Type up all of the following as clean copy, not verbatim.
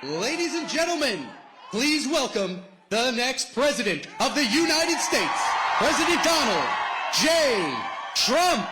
Ladies and gentlemen, please welcome the next President of the United States, President Donald J. Trump.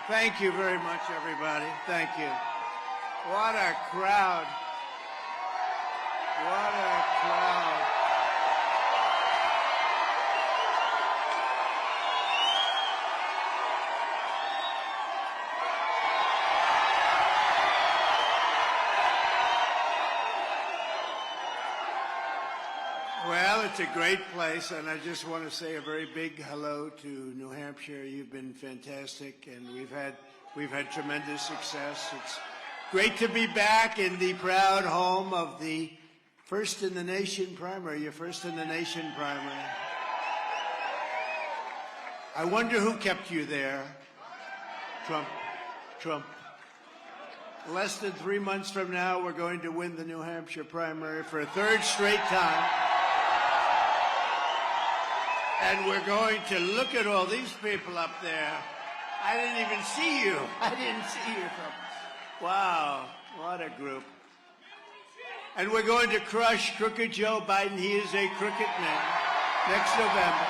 Thank you very much, everybody. Thank you. What a crowd. What a crowd. Well, it's a great place, and I just want to say a very big hello to New Hampshire. You've been fantastic, and we've had tremendous success. It's great to be back in the proud home of the first in the nation primary, your first in the nation primary. I wonder who kept you there. Trump. Less than 3 months from now, we're going to win the New Hampshire primary for a third straight time. And we're going to look at all these people up there. I didn't even see you. Wow, what a group. And we're going to crush crooked Joe Biden. He is a crooked man next November.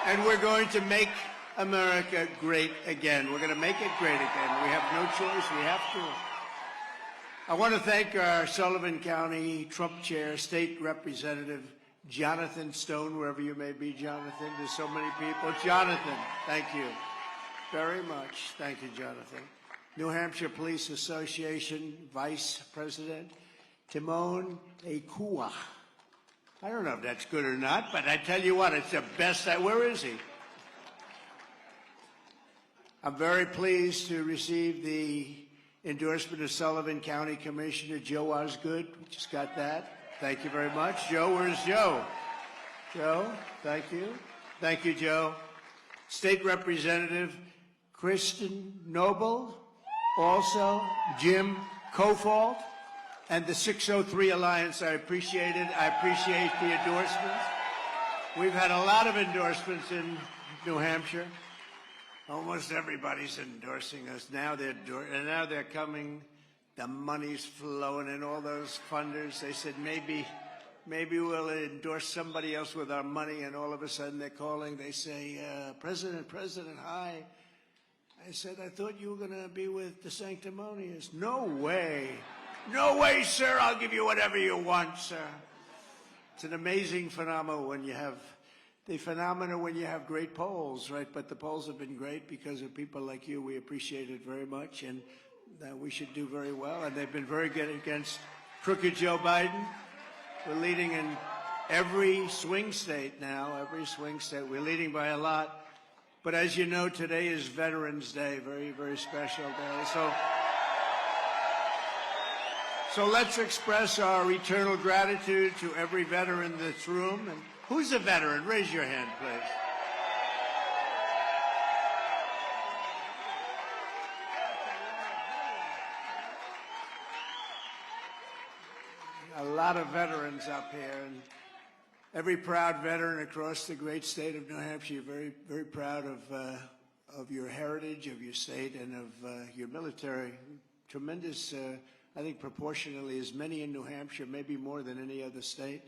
And we're going to make America great again. We're going to make it great again. We have no choice. We have to. I want to thank our Sullivan County Trump Chair, State Representative Jonathan Stone, wherever you may be, Jonathan. There's so many people. Jonathan, thank you very much. Thank you, Jonathan. New Hampshire Police Association Vice President Timon Ekua. I don't know if that's good or not, but I tell you what, it's the best. Where is he? I'm very pleased to receive the endorsement of Sullivan County Commissioner Joe Osgood. We just got that. Thank you very much. Joe, where's Joe? Joe, thank you. Thank you, Joe. State Representative Kristen Noble, also Jim Kofalt, and the 603 Alliance. I appreciate it. I appreciate the endorsements. We've had a lot of endorsements in New Hampshire. Almost everybody's endorsing us. Now they're coming. The money's flowing in, all those funders. They said, maybe we'll endorse somebody else with our money, and all of a sudden they're calling. They say, President, hi. I said, I thought you were going to be with the sanctimonious. No way. No way, sir. I'll give you whatever you want, sir. It's an amazing phenomenon when you have great polls, right? But the polls have been great because of people like you. We appreciate it very much, and we should do very well. And they've been very good against crooked Joe Biden. We're leading in every swing state now, every swing state. We're leading by a lot. But as you know, today is Veterans Day, very, very special day. So let's express our eternal gratitude to every veteran in this room. And who's a veteran? Raise your hand, please. A lot of veterans up here, and every proud veteran across the great state of New Hampshire. Very, very proud of your heritage, of your state, and of your military. Tremendous, I think proportionally as many in New Hampshire, maybe more than any other state.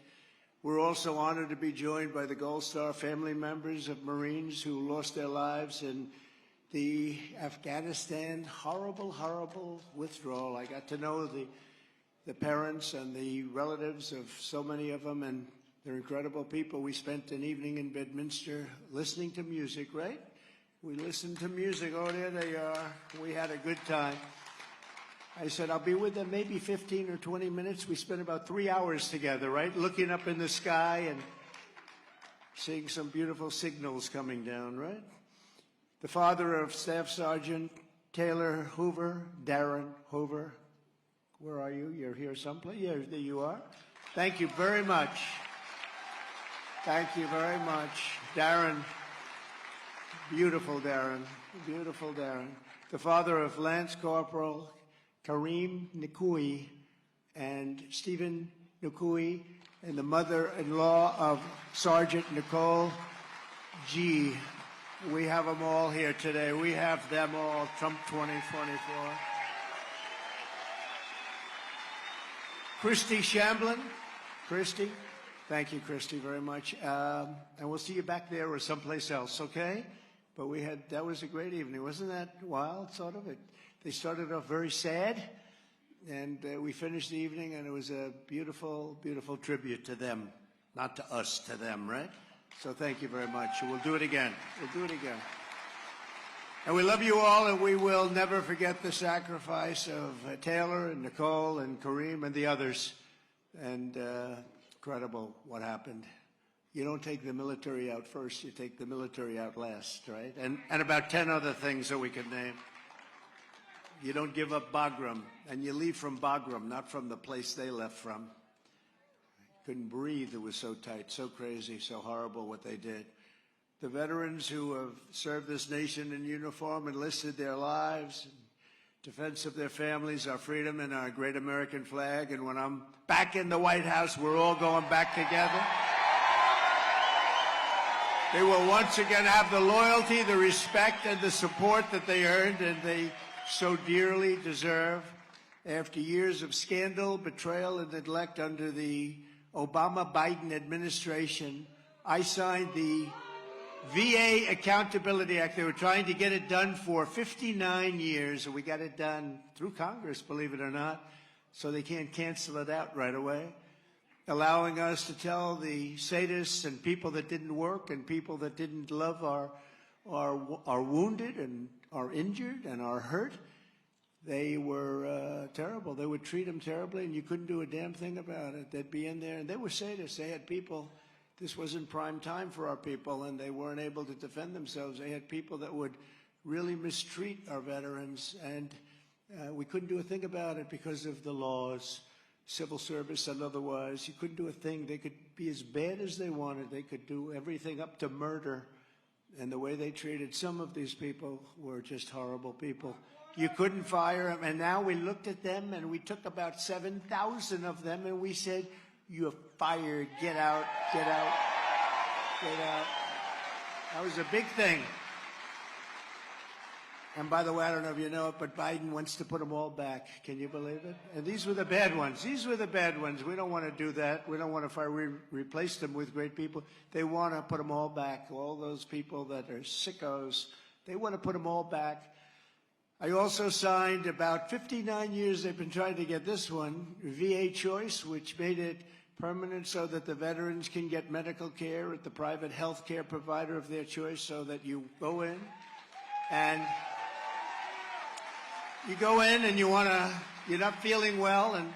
We're also honored to be joined by the Gold Star family members of Marines who lost their lives in the Afghanistan horrible, horrible withdrawal. I got to know the parents and the relatives of so many of them, and they're incredible people. We spent an evening in Bedminster listening to music, right? We listened to music. Oh, there they are. We had a good time. I said, I'll be with them maybe 15 or 20 minutes. We spent about 3 hours together, right? Looking up in the sky and seeing some beautiful signals coming down, right? The father of Staff Sergeant Taylor Hoover, Darren Hoover. Where are you? You're here someplace? Yeah, there you are. Thank you very much. Thank you very much. Darren, beautiful Darren, beautiful Darren. The father of Lance Corporal Kareem Nikui and Stephen Nikui, and the mother-in-law of Sergeant Nicole G. We have them all here today. We have them all, Trump 2024. Christy Shamblin. Christy, thank you, Christy, very much. And we'll see you back there or someplace else, okay? But that was a great evening. Wasn't that wild, sort of? They started off very sad, and we finished the evening, and it was a beautiful, beautiful tribute to them. Not to us, to them, right? So thank you very much. We'll do it again. We'll do it again. And we love you all, and we will never forget the sacrifice of Taylor and Nicole and Kareem and the others. And incredible what happened. You don't take the military out first, you take the military out last, right? And about 10 other things that we could name. You don't give up Bagram, and you leave from Bagram, not from the place they left from. Couldn't breathe, it was so tight, so crazy, so horrible what they did. The veterans who have served this nation in uniform, enlisted their lives in defense of their families, our freedom, and our great American flag. And when I'm back in the White House, we're all going back together. They will once again have the loyalty, the respect, and the support that they earned and they so dearly deserve. After years of scandal, betrayal, and neglect under the Obama-Biden administration, I signed the VA Accountability Act. They were trying to get it done for 59 years, and we got it done through Congress, believe it or not, so they can't cancel it out right away, allowing us to tell the sadists and people that didn't work and people that didn't love our wounded and are injured and are hurt they were terrible. They would treat them terribly, and you couldn't do a damn thing about it. They'd be in there, and they were sadists. They had people, this wasn't prime time for our people, and they weren't able to defend themselves. They had people that would really mistreat our veterans, and we couldn't do a thing about it because of the laws, civil service and otherwise. You couldn't do a thing. They could be as bad as they wanted. They could do everything up to murder. And the way they treated some of these people were just horrible people. You couldn't fire them. And now we looked at them, and we took about 7,000 of them, and we said, "You're fired. Get out, get out, get out." That was a big thing. And by the way, I don't know if you know it, but Biden wants to put them all back. Can you believe it? And these were the bad ones. These were the bad ones. We don't want to do that. We don't want to fire. We replace them with great people. They want to put them all back. All those people that are sickos, they want to put them all back. I also signed, about 59 years they've been trying to get this one, VA Choice, which made it permanent so that the veterans can get medical care at the private health care provider of their choice, so that you go in and you're not feeling well, and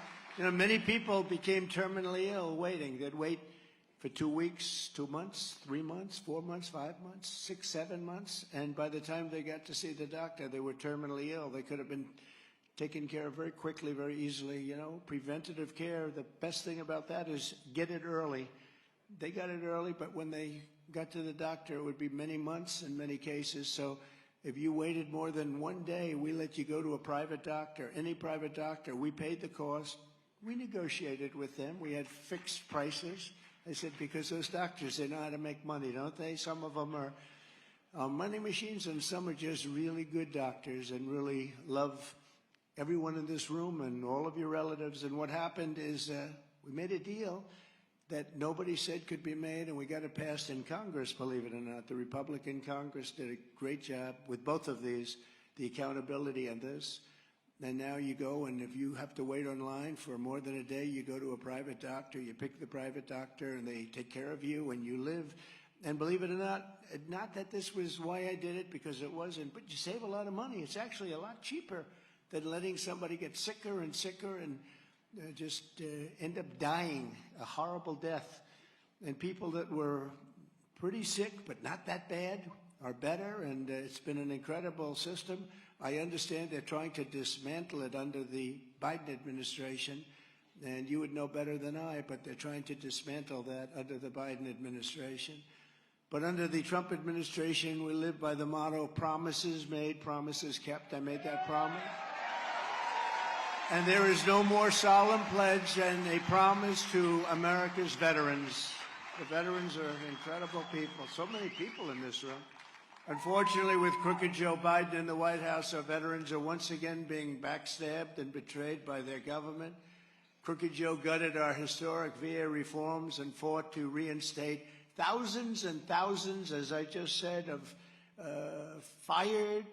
many people became terminally ill waiting. They'd wait for 2 weeks, 2 months, 3 months, 4 months, 5 months, 6, 7 months, and by the time they got to see the doctor, they were terminally ill. They could have been taken care of very quickly, very easily. Preventative care, the best thing about that is get it early. They got it early, but when they got to the doctor, it would be many months in many cases. So if you waited more than 1 day, we let you go to a private doctor, any private doctor. We paid the cost. We negotiated with them. We had fixed prices. I said, because those doctors, they know how to make money, don't they? Some of them are money machines, and some are just really good doctors and really love everyone in this room and all of your relatives. And what happened is we made a deal that nobody said could be made, and we got it passed in Congress, believe it or not. The Republican Congress did a great job with both of these, the accountability and this. And now you go, and if you have to wait online for more than a day, you go to a private doctor, you pick the private doctor, and they take care of you, and you live. And believe it or not that this was why I did it, because it wasn't, but you save a lot of money. It's actually a lot cheaper than letting somebody get sicker and sicker and just end up dying a horrible death. And people that were pretty sick but not that bad are better, and it's been an incredible system. I understand they're trying to dismantle it under the Biden administration, and you would know better than I, but they're trying to dismantle that under the Biden administration. But under the Trump administration, we live by the motto, promises made, promises kept. I made that promise. And there is no more solemn pledge than a promise to America's veterans. The veterans are incredible people. So many people in this room. Unfortunately, with crooked Joe Biden in the White House, our veterans are once again being backstabbed and betrayed by their government. Crooked Joe gutted our historic VA reforms and fought to reinstate thousands and thousands, as I just said, of fired,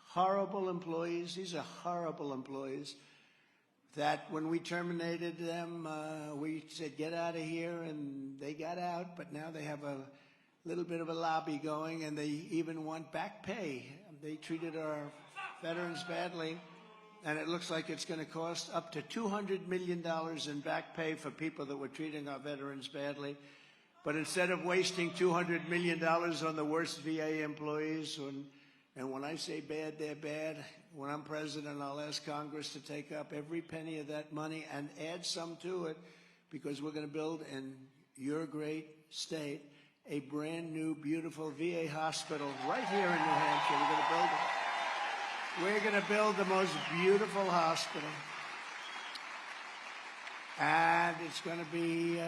horrible employees. These are horrible employees that when we terminated them, we said, get out of here, and they got out, but now they have a little bit of a lobby going, and they even want back pay. They treated our veterans badly, and it looks like it's going to cost up to $200 million in back pay for people that were treating our veterans badly. But instead of wasting $200 million on the worst VA employees, and when I say bad, they're bad, when I'm president, I'll ask Congress to take up every penny of that money and add some to it, because we're going to build in your great state a brand new, beautiful VA hospital right here in New Hampshire. We're going to build the most beautiful hospital. And it's going to be,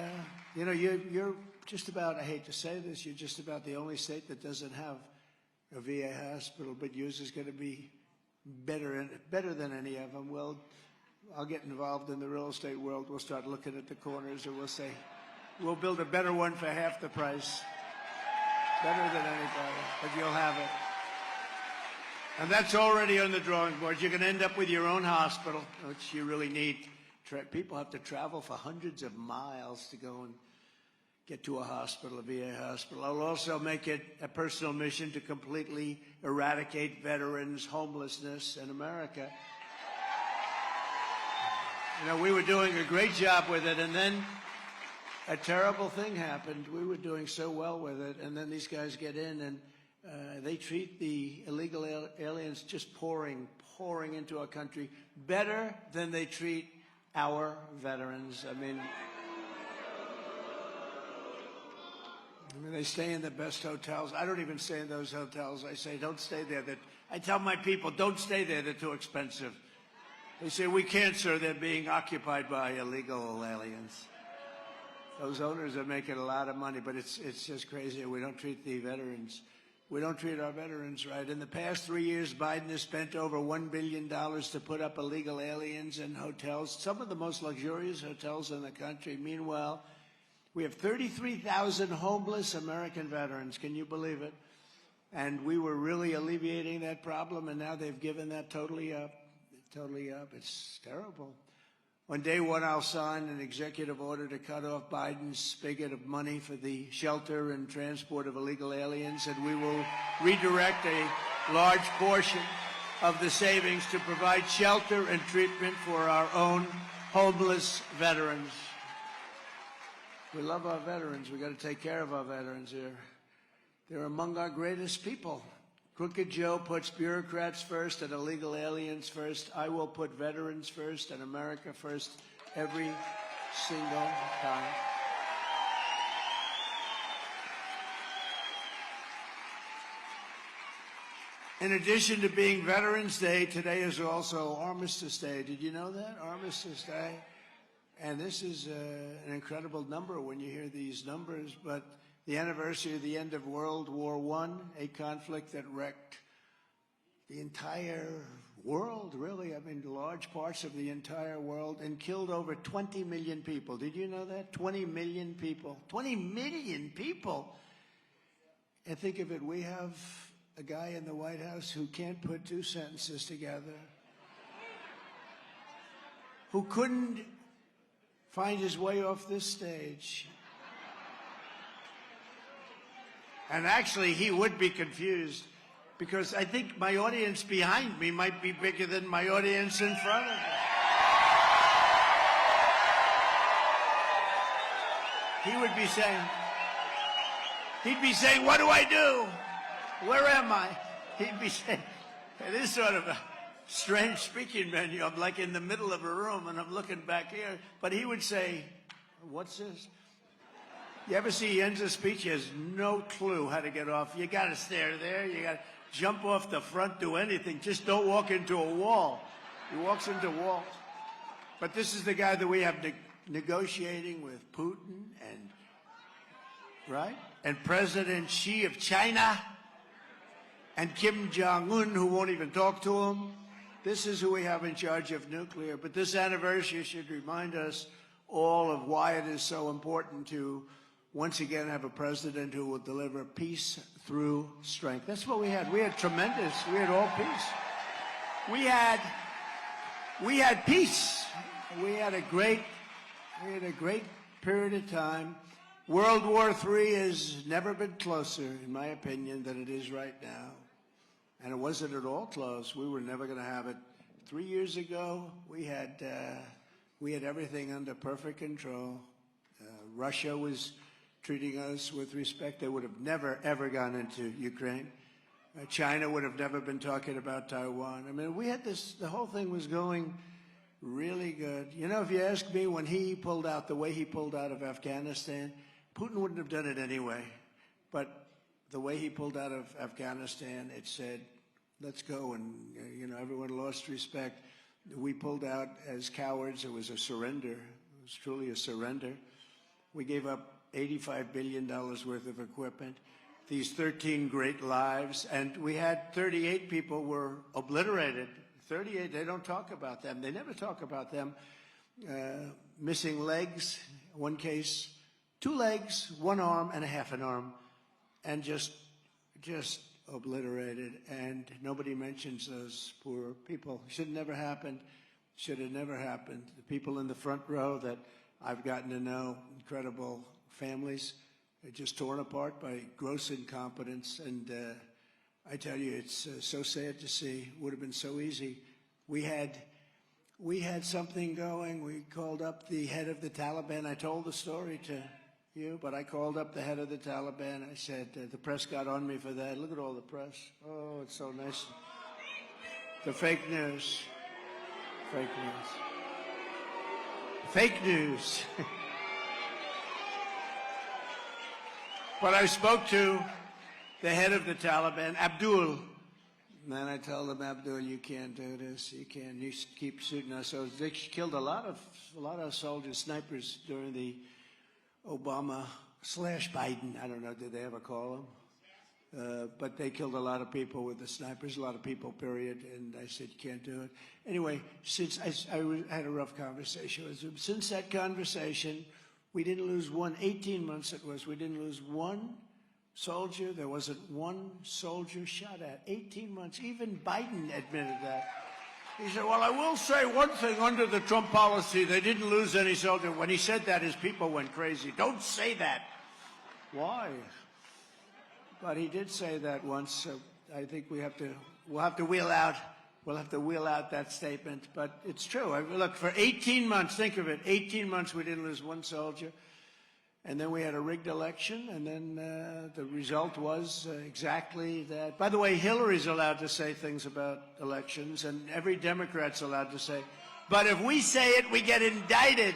you're just about, I hate to say this, you're just about the only state that doesn't have a VA hospital, but yours is going to be better than any of them. Well, I'll get involved in the real estate world. We'll start looking at the corners, and we'll say, we'll build a better one for half the price. Better than anybody, but you'll have it. And that's already on the drawing board. You're going to end up with your own hospital, which you really need. People have to travel for hundreds of miles to go and get to a hospital, a VA hospital. I'll also make it a personal mission to completely eradicate veterans' homelessness in America. You know, we were doing a great job with it, and then a terrible thing happened. We were doing so well with it, and then these guys get in, and they treat the illegal aliens just pouring into our country better than they treat our veterans. I mean, they stay in the best hotels. I don't even stay in those hotels. I say, don't stay there. I tell my people, don't stay there. They're too expensive. They say, we can't, sir. They're being occupied by illegal aliens. Those owners are making a lot of money, but it's just crazy. We don't treat the veterans. We don't treat our veterans right. In the past 3 years, Biden has spent over $1 billion to put up illegal aliens in hotels, some of the most luxurious hotels in the country. Meanwhile, we have 33,000 homeless American veterans. Can you believe it? And we were really alleviating that problem, and now they've given that totally up. Totally up. It's terrible. On day one, I'll sign an executive order to cut off Biden's spigot of money for the shelter and transport of illegal aliens, and we will redirect a large portion of the savings to provide shelter and treatment for our own homeless veterans. We love our veterans. We've got to take care of our veterans here. They're among our greatest people. Crooked Joe puts bureaucrats first and illegal aliens first. I will put veterans first and America first every single time. In addition to being Veterans Day, today is also Armistice Day. Did you know that? Armistice Day. And this is an incredible number when you hear these numbers, but the anniversary of the end of World War I, a conflict that wrecked the entire world, really. I mean, large parts of the entire world, and killed over 20 million people. Did you know that? 20 million people. 20 million people! And think of it, we have a guy in the White House who can't put two sentences together, who couldn't find his way off this stage. And actually, he would be confused, because I think my audience behind me might be bigger than my audience in front of me. He'd be saying, what do I do? Where am I? He'd be saying, it is sort of a strange speaking menu. I'm like in the middle of a room and I'm looking back here. But he would say, what's this? You ever see he ends a speech? He has no clue how to get off. You got to stare there. You got to jump off the front, do anything. Just don't walk into a wall. He walks into walls. But this is the guy that we have negotiating with Putin and, right? And President Xi of China and Kim Jong-un, who won't even talk to him. This is who we have in charge of nuclear. But this anniversary should remind us all of why it is so important to once again have a president who will deliver peace through strength. That's what we had. We had all peace. We had peace. We had a great period of time. World War III has never been closer, in my opinion, than it is right now. And it wasn't at all close. We were never going to have it. 3 years ago, we had everything under perfect control. Russia was treating us with respect. They would have never, ever gone into Ukraine. China would have never been talking about Taiwan. I mean, we had this, the whole thing was going really good. You know, if you ask me, when he pulled out, the way he pulled out of Afghanistan, Putin wouldn't have done it anyway. But the way he pulled out of Afghanistan, it said, let's go. And, you know, everyone lost respect. We pulled out as cowards. It was a surrender. It was truly a surrender. We gave up $85 billion worth of equipment, these 13 great lives, and we had 38 people were obliterated. 38, they don't talk about them. They never talk about them. Missing legs, one case, 2 legs, 1 arm, and a half an arm, and just obliterated. And nobody mentions those poor people. Should have never happened. Should have never happened. The people in the front row that I've gotten to know, incredible families, are just torn apart by gross incompetence. And I tell you, it's so sad to see. It would have been so easy. We had we had something going. We called up the head of the Taliban. I told the story to you, but I called up the head of the Taliban. I said, the press got on me for that. Look at all the press. Oh, it's so nice. The fake news. Fake news. Fake news. But I spoke to the head of the Taliban, Abdul. And then I told him, Abdul, you can't do this. You can't. You keep shooting us. So they killed a lot of soldiers, snipers during the Obama/Biden. I don't know. Did they ever call them? But they killed a lot of people with the snipers. A lot of people. Period. And I said, you can't do it. Anyway, since I had a rough conversation with him. Since that conversation, we didn't lose 18 months it was. We didn't lose one soldier. There wasn't one soldier shot at. 18 months. Even Biden admitted that. He said, well, I will say one thing under the Trump policy. They didn't lose any soldiers. When he said that, his people went crazy. Don't say that. Why? But he did say that once. So I think we'll have to wheel out that statement. But it's true. Look, for 18 months, think of it. 18 months we didn't lose one soldier. And then we had a rigged election, and then the result was exactly that. By the way, Hillary's allowed to say things about elections, and every Democrat's allowed to say. But if we say it, we get indicted.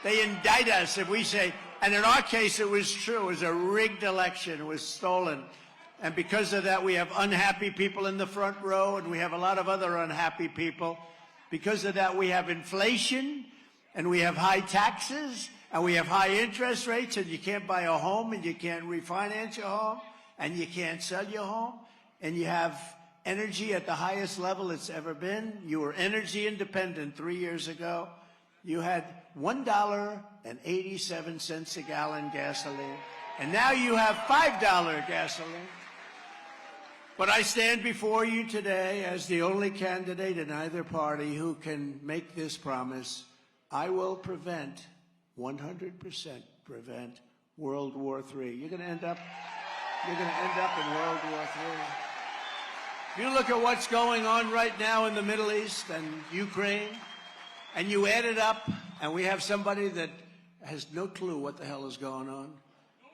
They indict us if we say, and in our case, it was true. It was a rigged election. It was stolen. And because of that, we have unhappy people in the front row, and we have a lot of other unhappy people. Because of that, we have inflation, and we have high taxes, and we have high interest rates, and you can't buy a home, and you can't refinance your home, and you can't sell your home, and you have energy at the highest level it's ever been. You were energy independent 3 years ago. You had $1.87 a gallon gasoline, and now you have $5 gasoline. But I stand before you today as the only candidate in either party who can make this promise. I will prevent 100% prevent World War III. You're going to end up in World War III. If you look at what's going on right now in the Middle East and Ukraine, and you add it up, and we have somebody that has no clue what the hell is going on,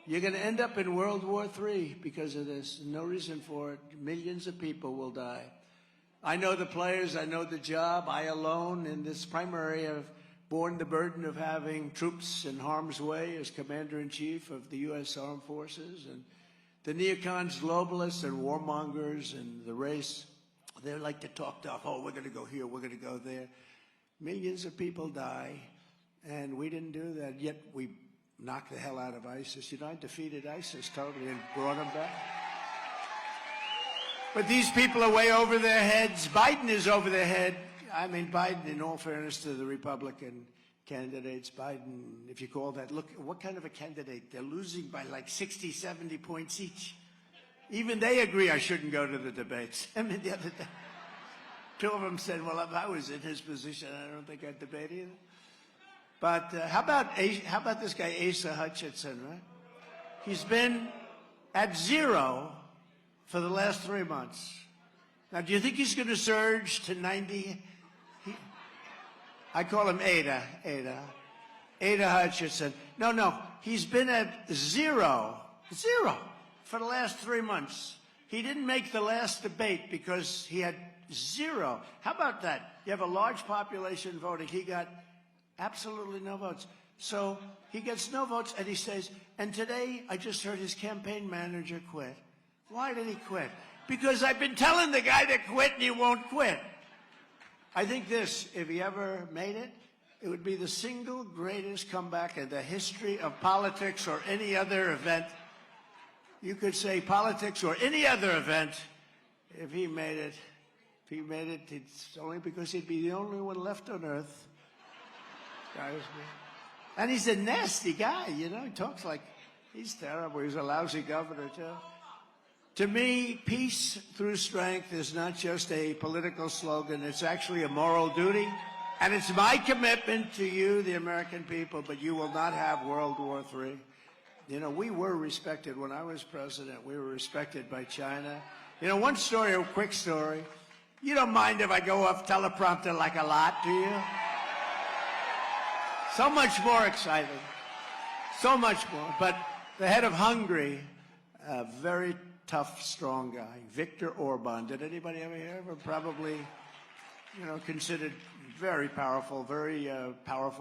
you're going to end up in World War III because of this. No reason for it. Millions of people will die. I know the players. I know the job. I alone in this primary have borne the burden of having troops in harm's way as Commander-in-Chief of the U.S. Armed Forces. And the neocons, globalists, and warmongers and the race, they like to talk tough. Oh, we're going to go here, we're going to go there. Millions of people die, and we didn't do that. Yet we knocked the hell out of ISIS. You know, I defeated ISIS totally and brought them back. But these people are way over their heads. Biden is over their head. I mean, Biden, in all fairness to the Republican candidates, Biden, if you call that, look, what kind of a candidate? They're losing by like 60, 70 points each. Even they agree I shouldn't go to the debates. I mean, the other day, two of them said, well, if I was in his position, I don't think I'd debate either. But how about this guy, Asa Hutchinson, right? He's been at zero for the last 3 months. Now, do you think he's going to surge to 90? I call him Ada Hutchinson. No, he's been at zero for the last 3 months. He didn't make the last debate because he had zero. How about that? You have a large population voting. He got absolutely no votes. So he gets no votes, and he says, and today I just heard his campaign manager quit. Why did he quit? Because I've been telling the guy to quit, and he won't quit. I think this, if he ever made it, it would be the single greatest comeback in the history of politics or any other event. You could say politics or any other event. If he made it, it's only because he'd be the only one left on earth. And he's a nasty guy, you know. He talks like he's terrible. He's a lousy governor, too. To me, peace through strength is not just a political slogan. It's actually a moral duty. And it's my commitment to you, the American people, but you will not have World War III. You know, we were respected when I was president. We were respected by China. You know, one story, a quick story. You don't mind if I go off teleprompter like a lot, do you? So much more exciting. So much more. But the head of Hungary, a very tough, strong guy, Viktor Orban. Did anybody ever hear of him? Probably, considered very powerful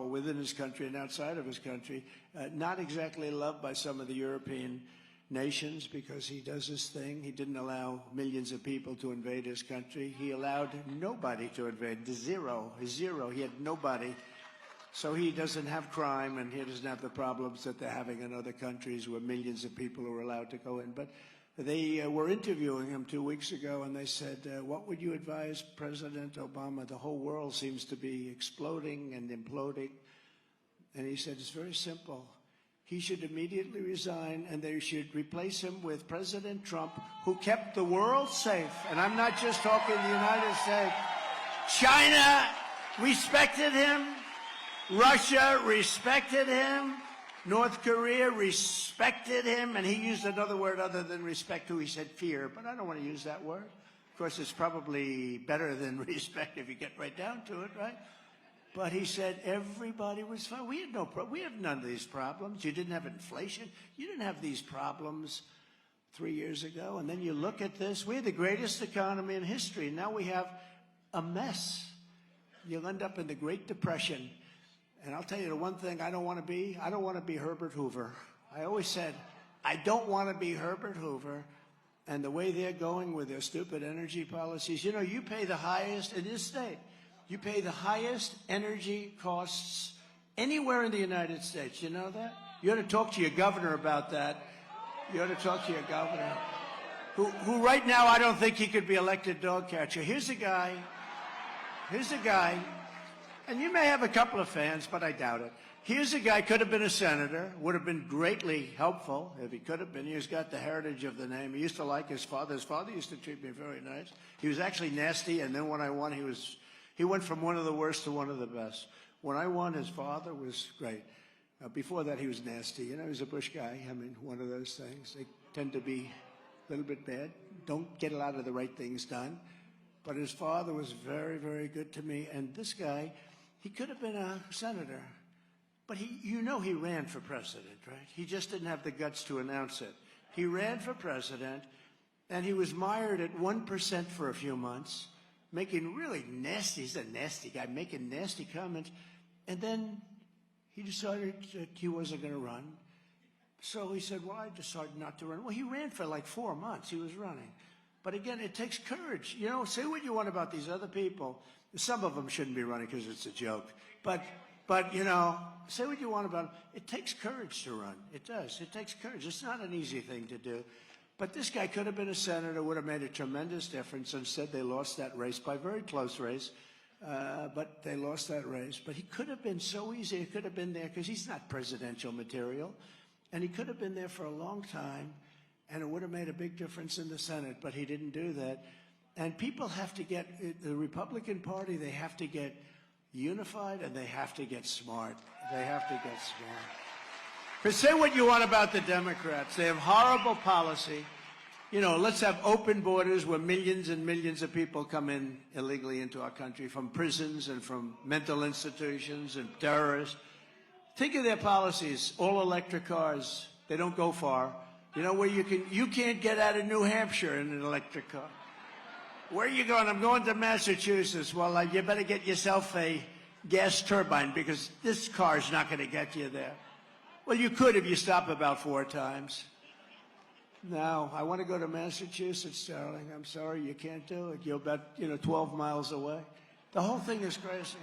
within his country and outside of his country. Not exactly loved by some of the European nations because he does this thing. He didn't allow millions of people to invade his country. He allowed nobody to invade. Zero. He had nobody. So he doesn't have crime, and he doesn't have the problems that they're having in other countries where millions of people are allowed to go in. But they were interviewing him 2 weeks ago, and they said, what would you advise President Obama? The whole world seems to be exploding and imploding. And he said, it's very simple. He should immediately resign, and they should replace him with President Trump, who kept the world safe. And I'm not just talking the United States. China respected him. Russia respected him. North Korea respected him. And he used another word other than respect, who he said fear. But I don't want to use that word. Of course, it's probably better than respect if you get right down to it, right? But he said everybody was fine. We had we have none of these problems. You didn't have inflation. You didn't have these problems 3 years ago. And then you look at this. We had the greatest economy in history. Now we have a mess. You'll end up in the Great Depression. And I'll tell you the one thing I don't want to be. I don't want to be Herbert Hoover. I always said, I don't want to be Herbert Hoover. And the way they're going with their stupid energy policies, you pay the highest in this state. You pay the highest energy costs anywhere in the United States. You know that? You ought to talk to your governor about that. You ought to talk to your governor, who right now I don't think he could be elected dog catcher. Here's a guy, and you may have a couple of fans, but I doubt it. Here's a guy, could have been a senator, would have been greatly helpful if he could have been. He's got the heritage of the name. He used to like his father. His father used to treat me very nice. He was actually nasty, and then when I won, he went from one of the worst to one of the best. When I won, his father was great. Before that, he was nasty. He was a Bush guy. I mean, one of those things. They tend to be a little bit bad. Don't get a lot of the right things done. But his father was very, very good to me. And this guy, he could have been a senator. But he ran for president, right? He just didn't have the guts to announce it. He ran for president, and he was mired at 1% for a few months, making really nasty, he's a nasty guy, making nasty comments. And then he decided that he wasn't going to run. So he said, well, I decided not to run. Well, he ran for like 4 months. He was running. But again, it takes courage. Say what you want about these other people. Some of them shouldn't be running because it's a joke. But say what you want about them. It takes courage to run. It does. It takes courage. It's not an easy thing to do. But this guy could have been a senator, would have made a tremendous difference. Instead, they lost that race by a very close race. But they lost that race. But he could have been so easy. He could have been there because he's not presidential material. And he could have been there for a long time. And it would have made a big difference in the Senate. But he didn't do that. And people have to get, the Republican Party, they have to get unified and they have to get smart. They have to get smart. Because say what you want about the Democrats. They have horrible policy. Let's have open borders where millions and millions of people come in illegally into our country from prisons and from mental institutions and terrorists. Think of their policies. All electric cars. They don't go far. Where you can't get out of New Hampshire in an electric car. Where are you going? I'm going to Massachusetts. Well, you better get yourself a gas turbine because this car's not going to get you there. Well, you could if you stop about 4 times. No, I want to go to Massachusetts, darling. I'm sorry, you can't do it. You're about, 12 miles away. The whole thing is crazy.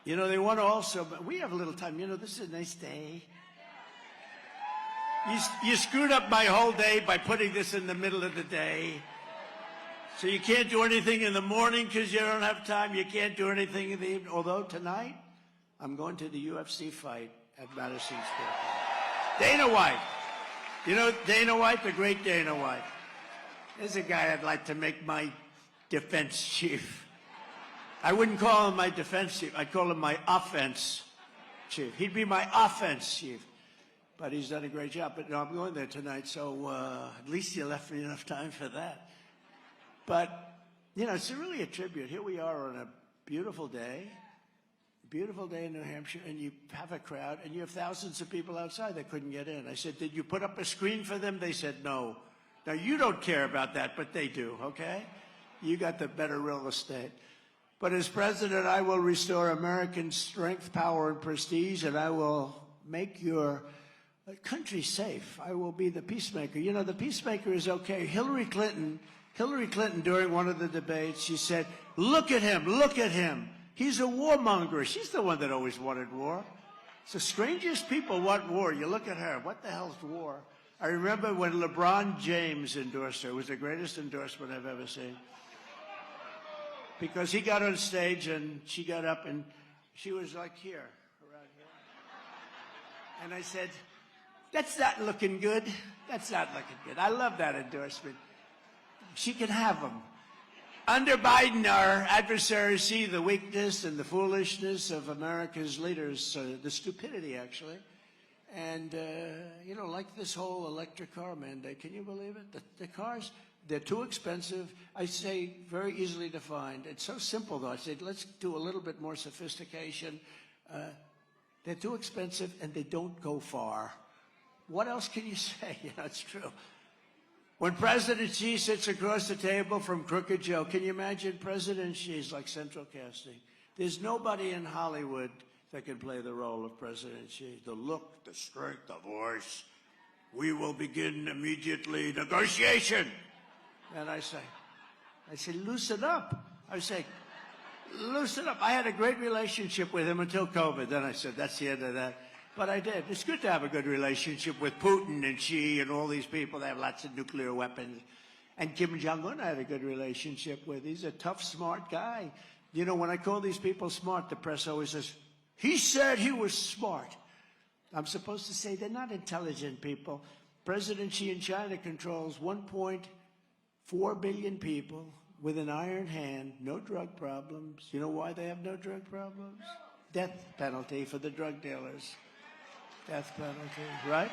They want to also, but we have a little time. This is a nice day. You screwed up my whole day by putting this in the middle of the day. So you can't do anything in the morning because you don't have time. You can't do anything in the evening. Although tonight, I'm going to the UFC fight at Madison Square Garden. Dana White. Dana White, the great Dana White. There's a guy I'd like to make my defense chief. I wouldn't call him my defense chief. I'd call him my offense chief. He'd be my offense chief. But he's done a great job. But no, I'm going there tonight, so at least you left me enough time for that. But You know, it's really a tribute. Here we are on a beautiful day in New Hampshire, and you have a crowd, and you have thousands of people outside that couldn't get in. I said, did you put up a screen for them? They said, no. Now, you don't care about that, but they do, okay? You got the better real estate. But as president, I will restore American strength, power, and prestige, and I will make your country safe. I will be the peacemaker. You know, the peacemaker is okay. Hillary Clinton, during one of the debates, she said, look at him. He's a warmonger. She's the one that always wanted war. It's the strangest people want war. You look at her. What the hell's war? I remember when LeBron James endorsed her. It was the greatest endorsement I've ever seen. Because he got on stage and she got up and she was like here, around here. And I said, that's not looking good. That's not looking good. I love that endorsement. She can have them. Under Biden, our adversaries see the weakness and the foolishness of America's leaders, the stupidity, actually. And, you know, like this whole electric car mandate, can you believe it? The cars, they're too expensive. I say very easily defined. It's so simple, though. I said, let's do a little bit more sophistication. They're too expensive, and they don't go far. What else can you say? You know, it's true. When President Xi sits across the table from Crooked Joe, can you imagine President Xi's like central casting? There's nobody in Hollywood that can play the role of President Xi. The look, the strength, the voice. We will begin immediately negotiation. And I say, loosen up. I say, loosen up. I had a great relationship with him until COVID. Then I said, that's the end of that. But I did. It's good to have a good relationship with Putin and Xi and all these people. They have lots of nuclear weapons. And Kim Jong-un I had a good relationship with. He's a tough, smart guy. You know, when I call these people smart, the press always says, he said he was smart. I'm supposed to say they're not intelligent people. President Xi in China controls 1.4 billion people with an iron hand, no drug problems. You know why they have no drug problems? Death penalty for the drug dealers. Death penalty, right?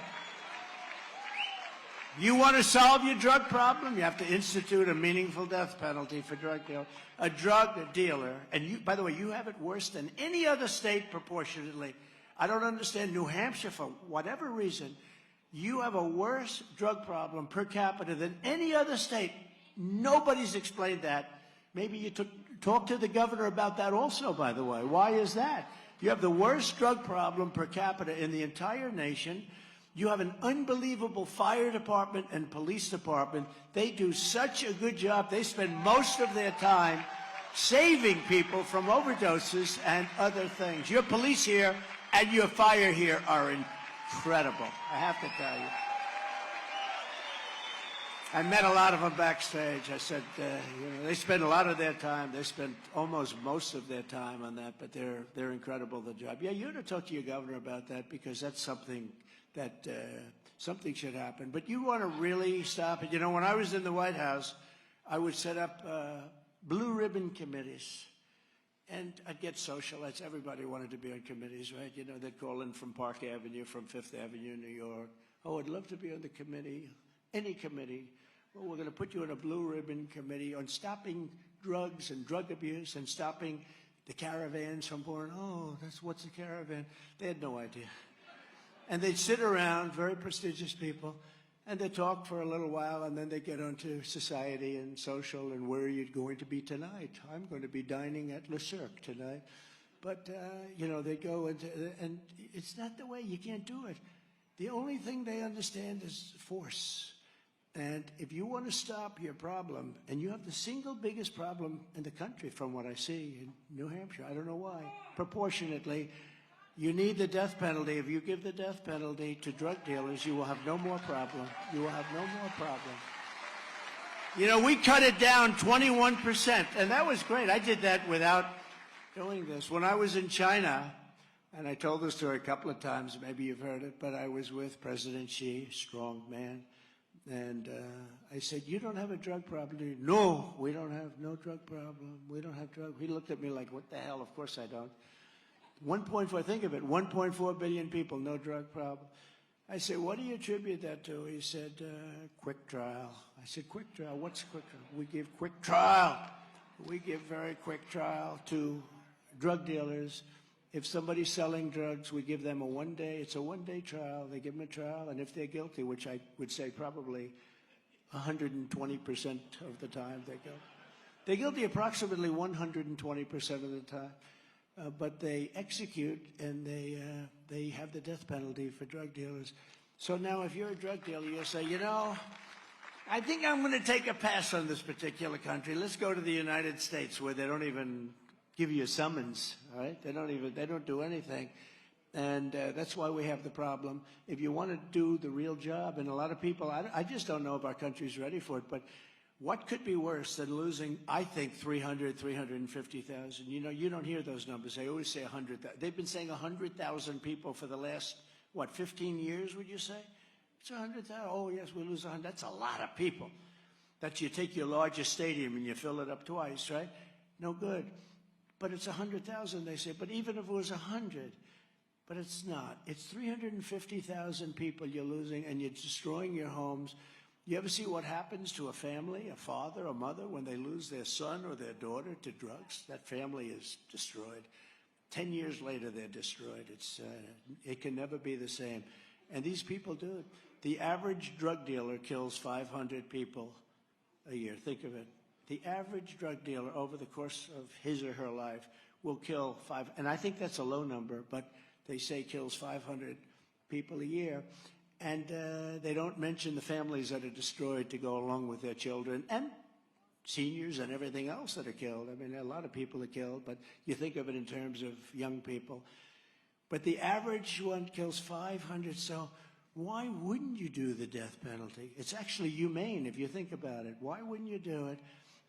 You want to solve your drug problem? You have to institute a meaningful death penalty for drug dealers. A drug dealer, and you, by the way, you have it worse than any other state proportionately. I don't understand New Hampshire, for whatever reason, you have a worse drug problem per capita than any other state. Nobody's explained that. Maybe you talk to the governor about that also, by the way. Why is that? You have the worst drug problem per capita in the entire nation. You have an unbelievable fire department and police department. They do such a good job. They spend most of their time saving people from overdoses and other things. Your police here and your fire here are incredible, I have to tell you. I met a lot of them backstage. I said, you know, they spend a lot of their time. They spend almost most of their time on that, but they're incredible, the job. Yeah, you ought to talk to your governor about that because that's something that something should happen. But you want to really stop it. You know, when I was in the White House, I would set up blue ribbon committees. And I'd get socialites. Everybody wanted to be on committees, right? You know, they'd call in from Park Avenue, from Fifth Avenue, New York. Oh, I'd love to be on the committee, any committee. Well, we're going to put you on a blue ribbon committee on stopping drugs and drug abuse and stopping the caravans from going, oh, what's a caravan? They had no idea. And they'd sit around, very prestigious people, and they'd talk for a little while, and then they'd get onto society and social and where are you going to be tonight? I'm going to be dining at Le Cirque tonight. But, you know, they go into, and it's not the way. You can't do it. The only thing they understand is force. And if you want to stop your problem, and you have the single biggest problem in the country from what I see in New Hampshire, I don't know why, proportionately, you need the death penalty. If you give the death penalty to drug dealers, you will have no more problem. You will have no more problem. You know, we cut it down 21%, and that was great. I did that without doing this. When I was in China, and I told this story a couple of times, maybe you've heard it, but I was with President Xi, strong man, and I said, you don't have a drug problem, do you? No, we don't have no drug problem. We don't have drug. He looked at me like, what the hell? Of course I don't. 1.4, think of it, 1.4 billion people, no drug problem. I said, what do you attribute that to? He said, quick trial. I said, quick trial? What's quick trial? We give quick trial. We give very quick trial to drug dealers. If somebody's selling drugs, we give them it's a one-day trial. They give them a trial, and if they're guilty, which I would say probably 120% of the time they're guilty approximately 120% of the time. But they execute, and they have the death penalty for drug dealers. So now if you're a drug dealer, you'll say, you know, I think I'm going to take a pass on this particular country. Let's go to the United States, where they don't even give you a summons, all right? They don't do anything. And that's why we have the problem. If you want to do the real job, and a lot of people, I just don't know if our country's ready for it, but what could be worse than losing, I think, 350,000? You know, you don't hear those numbers. They always say 100,000. They've been saying 100,000 people for the last, 15 years, would you say? It's 100,000. Oh, yes, we lose 100. That's a lot of people. That you take your largest stadium and you fill it up twice, right? No good. But it's 100,000, they say. But even if it was 100, but it's not. It's 350,000 people you're losing, and you're destroying your homes. You ever see what happens to a family, a father, a mother, when they lose their son or their daughter to drugs? That family is destroyed. 10 years later, they're destroyed. It can never be the same. And these people do it. The average drug dealer kills 500 people a year. Think of it. The average drug dealer over the course of his or her life will kill and I think that's a low number, but they say kills 500 people a year. And they don't mention the families that are destroyed to go along with their children, and seniors and everything else that are killed. I mean, a lot of people are killed, but you think of it in terms of young people. But the average one kills 500, so why wouldn't you do the death penalty? It's actually humane if you think about it. Why wouldn't you do it?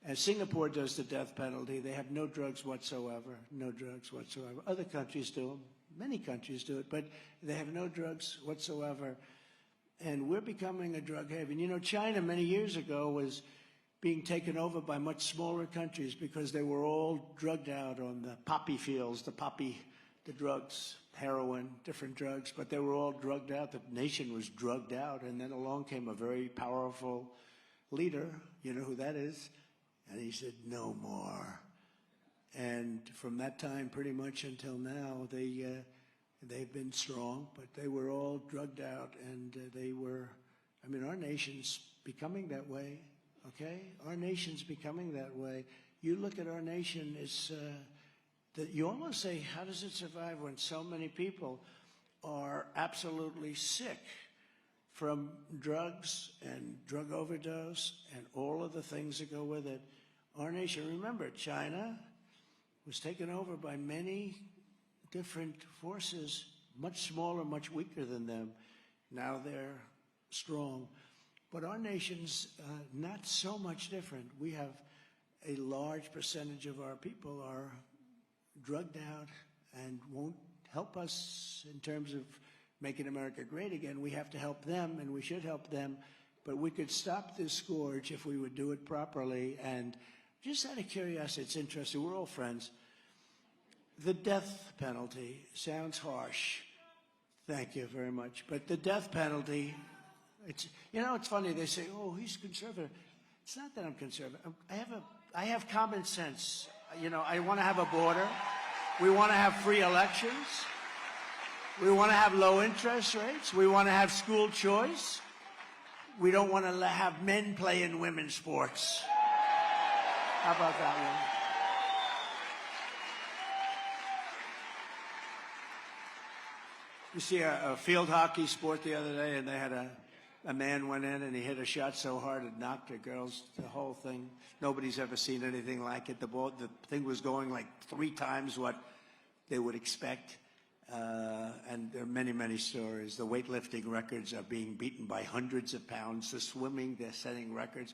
As Singapore does the death penalty, they have no drugs whatsoever, no drugs whatsoever. Other countries do them. Many countries do it, but they have no drugs whatsoever. And we're becoming a drug haven. You know, China many years ago was being taken over by much smaller countries because they were all drugged out on the poppy fields, the drugs, heroin, different drugs, but they were all drugged out. The nation was drugged out, and then along came a very powerful leader. You know who that is? And he said, no more. And from that time pretty much until now, they've been strong, but they were all drugged out, and our nation's becoming that way, okay? Our nation's becoming that way. You look at our nation, that you almost say, how does it survive when so many people are absolutely sick from drugs and drug overdose and all of the things that go with it? Our nation, remember, China was taken over by many different forces, much smaller, much weaker than them. Now they're strong. But our nation's not so much different. We have a large percentage of our people are drugged out and won't help us in terms of making America great again. We have to help them, and we should help them. But we could stop this scourge if we would do it properly. And just out of curiosity, it's interesting. We're all friends. The death penalty sounds harsh. Thank you very much. But the death penalty, it's funny. They say, oh, he's conservative. It's not that I'm conservative. I have common sense. You know, I want to have a border. We want to have free elections. We want to have low interest rates. We want to have school choice. We don't want to have men play in women's sports. How about that one? You see a field hockey sport the other day, and they had a man went in and he hit a shot so hard it knocked the girls, the whole thing. Nobody's ever seen anything like it. The thing was going like 3 times what they would expect. And there are many, many stories. The weightlifting records are being beaten by hundreds of pounds. The swimming, they're setting records.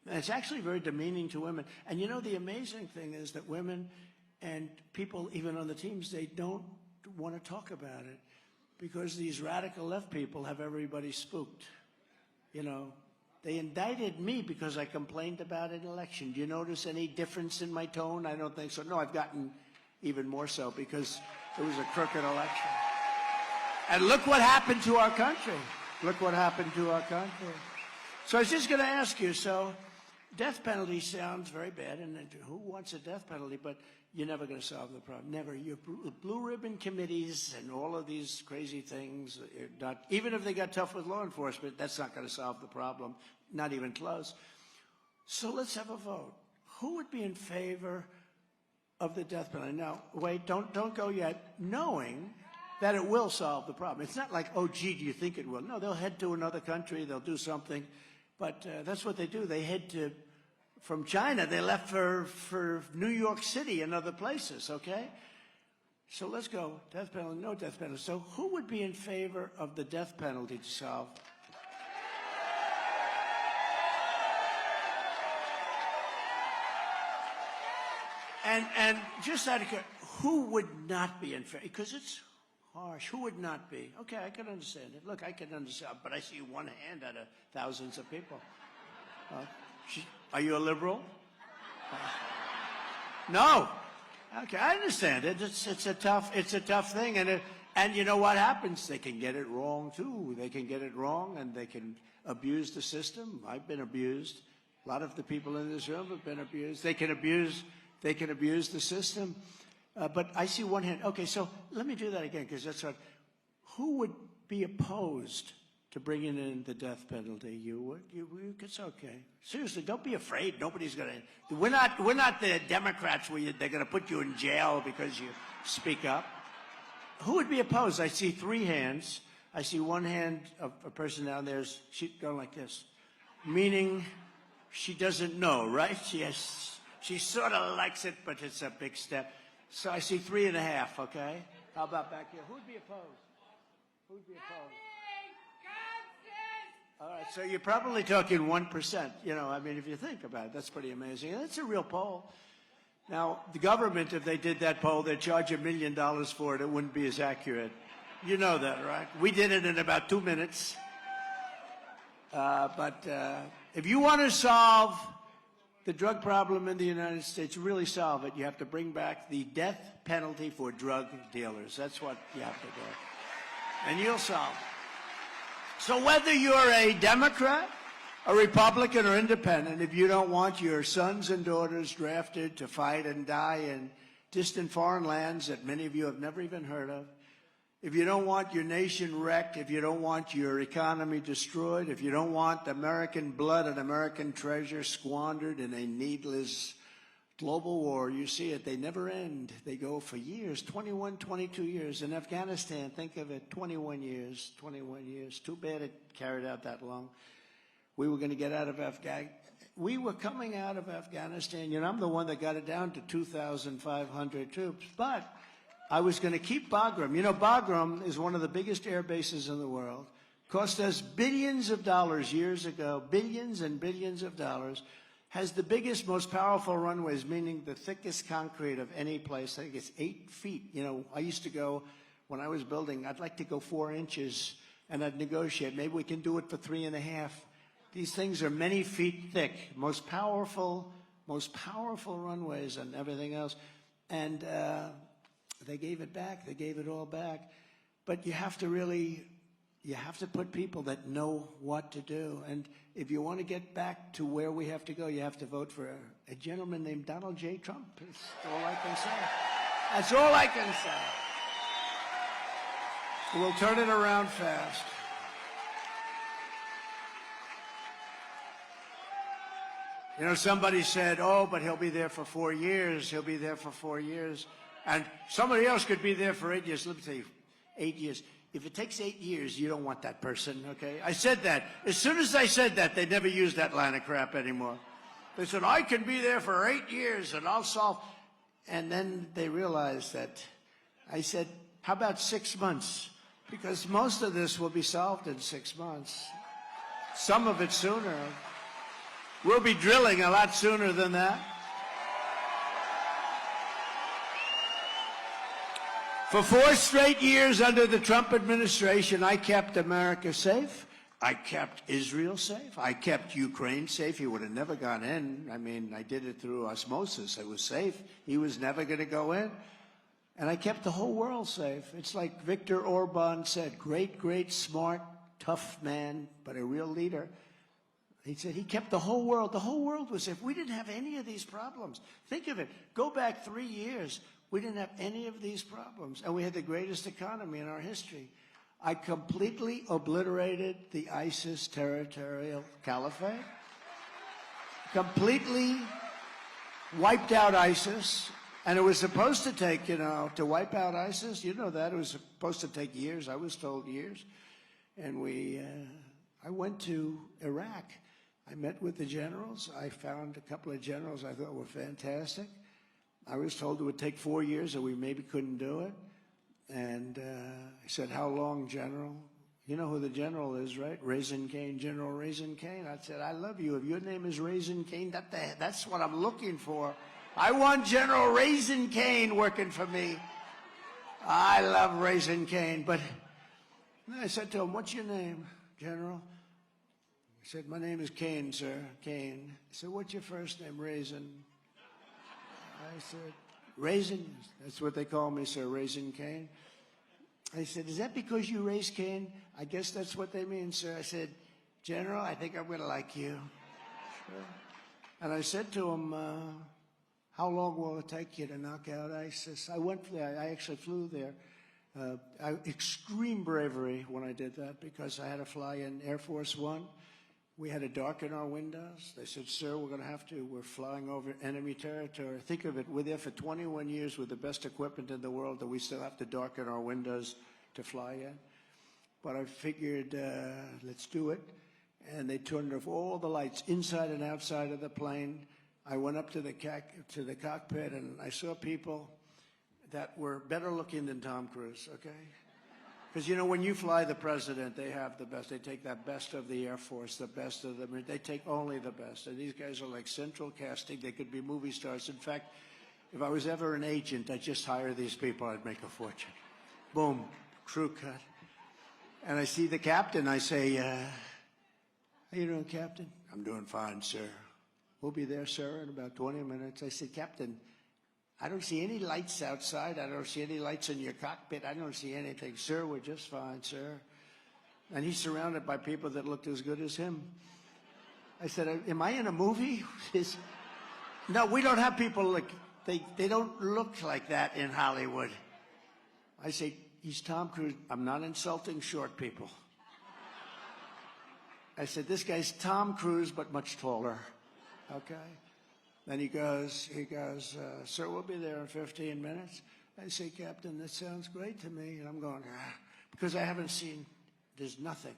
And it's actually very demeaning to women. And you know, the amazing thing is that women and people, even on the teams, they don't want to talk about it because these radical left people have everybody spooked. You know, they indicted me because I complained about an election. Do you notice any difference in my tone? I don't think so. No, I've gotten even more so because it was a crooked election. And look what happened to our country. Look what happened to our country. So I was just going to ask you, so death penalty sounds very bad, and who wants a death penalty? But you're never going to solve the problem. Never. Your blue ribbon committees and all of these crazy things, not, even if they got tough with law enforcement, that's not going to solve the problem. Not even close. So let's have a vote. Who would be in favor of the death penalty? Now, wait, don't go yet, knowing that it will solve the problem. It's not like, oh, gee, do you think it will? No, they'll head to another country, they'll do something. But that's what they do. They head to, from China, they left for New York City and other places, okay? So let's go, death penalty, no death penalty. So who would be in favor of the death penalty to solve? And just out of curiosity, who would not be in favor? Because it's harsh. Who would not be? Okay, I can understand it. Look, I can understand, but I see one hand out of thousands of people. Are you a liberal? No. Okay, I understand it. It's a tough thing, and you know what happens? They can get it wrong too. They can get it wrong, and they can abuse the system. I've been abused. A lot of the people in this room have been abused. They can abuse the system. But I see one hand. Okay, so let me do that again, because that's right. Who would be opposed to bringing in the death penalty? You would? It's okay. Seriously, don't be afraid. Nobody's going to. We're not the Democrats where they're going to put you in jail because you speak up. Who would be opposed? I see three hands. I see one hand of a person down there. She's going like this, meaning she doesn't know, right? She sort of likes it, but it's a big step. So I see 3.5, okay? How about back here? Who would be opposed? Who would be opposed? All right, so you're probably talking 1%. You know, I mean, if you think about it, that's pretty amazing. And it's a real poll. Now, the government, if they did that poll, they'd charge $1 million for it. It wouldn't be as accurate. You know that, right? We did it in about 2 minutes. But if you want to solve the drug problem in the United States, really solve it, you have to bring back the death penalty for drug dealers. That's what you have to do. And you'll solve it. So whether you're a Democrat, a Republican, or independent, if you don't want your sons and daughters drafted to fight and die in distant foreign lands that many of you have never even heard of, if you don't want your nation wrecked, if you don't want your economy destroyed, if you don't want American blood and American treasure squandered in a needless global war, you see it, they never end. They go for years, 21, 22 years. In Afghanistan, think of it, 21 years, 21 years. Too bad it carried out that long. We were going to get out of Afghanistan. We were coming out of Afghanistan. You know, I'm the one that got it down to 2,500 troops. But I was going to keep Bagram. You know, Bagram is one of the biggest air bases in the world. Cost us billions of dollars years ago, billions and billions of dollars. Has the biggest, most powerful runways, meaning the thickest concrete of any place. I think it's 8 feet. You know, I used to go, when I was building, I'd like to go 4 inches, and I'd negotiate. Maybe we can do it for 3.5. These things are many feet thick, most powerful runways and everything else. And they gave it back. They gave it all back. But you have to put people that know what to do. And if you want to get back to where we have to go, you have to vote for a gentleman named Donald J. Trump. That's all I can say. That's all I can say. We'll turn it around fast. You know, somebody said, oh, but he'll be there for 4 years. He'll be there for 4 years. And somebody else could be there for 8 years. Let me tell you, 8 years. If it takes 8 years, you don't want that person, okay? I said that. As soon as I said that, they never used that line of crap anymore. They said, I can be there for 8 years and I'll solve. And then they realized that I said, how about 6 months? Because most of this will be solved in 6 months. Some of it sooner. We'll be drilling a lot sooner than that. For 4 straight years under the Trump administration, I kept America safe. I kept Israel safe. I kept Ukraine safe. He would have never gone in. I mean, I did it through osmosis. It was safe. He was never going to go in. And I kept the whole world safe. It's like Viktor Orban said, great, great, smart, tough man, but a real leader. He said he kept the whole world was safe. We didn't have any of these problems. Think of it. Go back 3 years. We didn't have any of these problems. And we had the greatest economy in our history. I completely obliterated the ISIS territorial caliphate. Completely wiped out ISIS. And it was supposed to take, to wipe out ISIS, you know that. It was supposed to take years. I was told years. And I went to Iraq. I met with the generals. I found a couple of generals I thought were fantastic. I was told it would take 4 years and we maybe couldn't do it. And I said, how long, General? You know who the general is, right? Raisin Cane, General Raisin Cane. I said, I love you. If your name is Raisin Cane, that's what I'm looking for. I want General Raisin Cane working for me. I love Raisin Cane. But I said to him, what's your name, General? He said, my name is Cane, sir, Cane. I said, what's your first name? Raisin. I said, Raisin? That's what they call me, sir, Raisin Cane. I said, is that because you raised Cane? I guess that's what they mean, sir. I said, General, I think I'm going to like you. Sure. And I said to him, how long will it take you to knock out ISIS? I went there. I actually flew there. Extreme bravery when I did that because I had to fly in Air Force One. We had to darken our windows. They said, sir, we're going to have to. We're flying over enemy territory. Think of it. We're there for 21 years with the best equipment in the world, and we still have to darken our windows to fly in. But I figured, let's do it. And they turned off all the lights inside and outside of the plane. I went up to the cockpit, and I saw people that were better looking than Tom Cruise, okay? Because, when you fly the president, they have the best. They take that best of the Air Force, the best of them. They take only the best. And these guys are like central casting. They could be movie stars. In fact, if I was ever an agent, I'd just hire these people. I'd make a fortune. Boom, crew cut. And I see the captain. I say, how you doing, Captain? I'm doing fine, sir. We'll be there, sir, in about 20 minutes. I said, Captain, I don't see any lights outside. I don't see any lights in your cockpit. I don't see anything. Sir, we're just fine, sir. And he's surrounded by people that looked as good as him. I said, am I in a movie? No, we don't have people like, they don't look like that in Hollywood. I say, he's Tom Cruise. I'm not insulting short people. I said, this guy's Tom Cruise, but much taller. Okay? Then he goes, sir, we'll be there in 15 minutes. I say, Captain, that sounds great to me. And I'm going, because I haven't seen, there's nothing.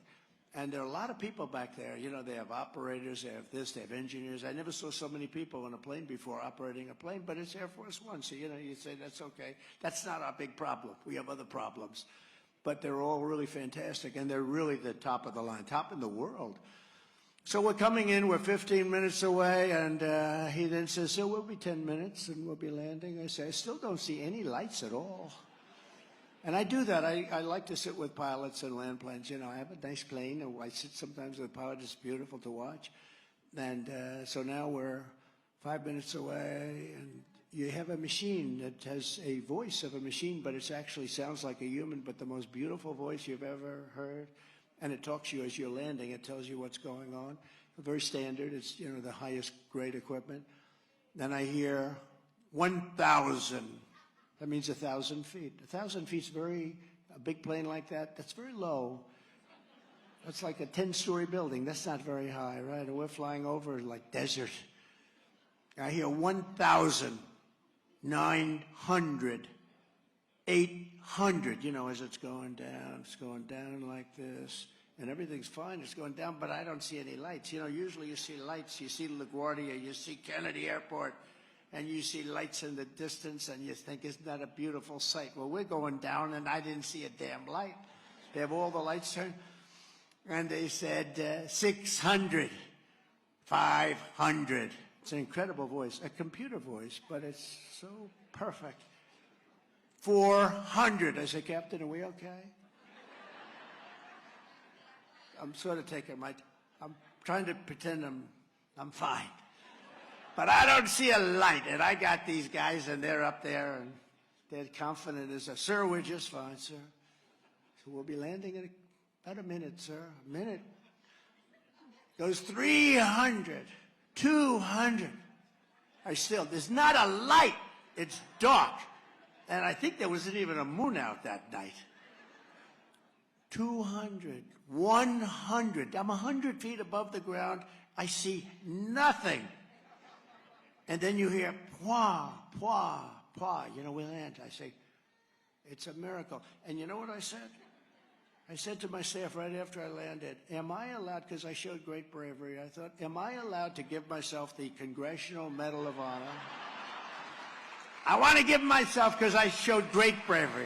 And there are a lot of people back there. They have operators, they have this, they have engineers. I never saw so many people in a plane before operating a plane, but it's Air Force One. So, you say, that's okay. That's not our big problem. We have other problems. But they're all really fantastic, and they're really the top of the line, top in the world. So we're coming in, we're 15 minutes away, and he then says, so we'll be 10 minutes and we'll be landing. I say, I still don't see any lights at all. And I do that. I like to sit with pilots and land planes. I have a nice plane, and I sit sometimes with a pilot. It's beautiful to watch. And so now we're 5 minutes away, and you have a machine that has a voice of a machine, but it actually sounds like a human, but the most beautiful voice you've ever heard. And it talks to you as you're landing. It tells you what's going on. Very standard. It's, the highest grade equipment. Then I hear 1,000. That means 1,000 feet. 1,000 feet's a big plane like that, that's very low. That's like a 10-story building. That's not very high, right? And we're flying over like desert. I hear 1,000, 900, 800, as it's going down like this, and everything's fine, it's going down, but I don't see any lights. Usually you see lights, you see LaGuardia, you see Kennedy Airport, and you see lights in the distance, and you think, isn't that a beautiful sight? Well, we're going down, and I didn't see a damn light. They have all the lights turned, and they said 600, 500. It's an incredible voice, a computer voice, but it's so perfect. 400. I say, Captain, are we okay? I'm sort of taking I'm trying to pretend I'm fine. But I don't see a light, and I got these guys, and they're up there, and they're confident as sir, we're just fine, sir. So we'll be landing in about a minute, sir. A minute. Goes 300, 200. There's not a light. It's dark. And I think there wasn't even a moon out that night. 200, 100. I'm 100 feet above the ground. I see nothing. And then you hear, pwah, pwah, pwah. You know, we land. I say, it's a miracle. And you know what I said? I said to my staff right after I landed, am I allowed, because I showed great bravery, I thought, am I allowed to give myself the Congressional Medal of Honor? I want to give myself because I showed great bravery.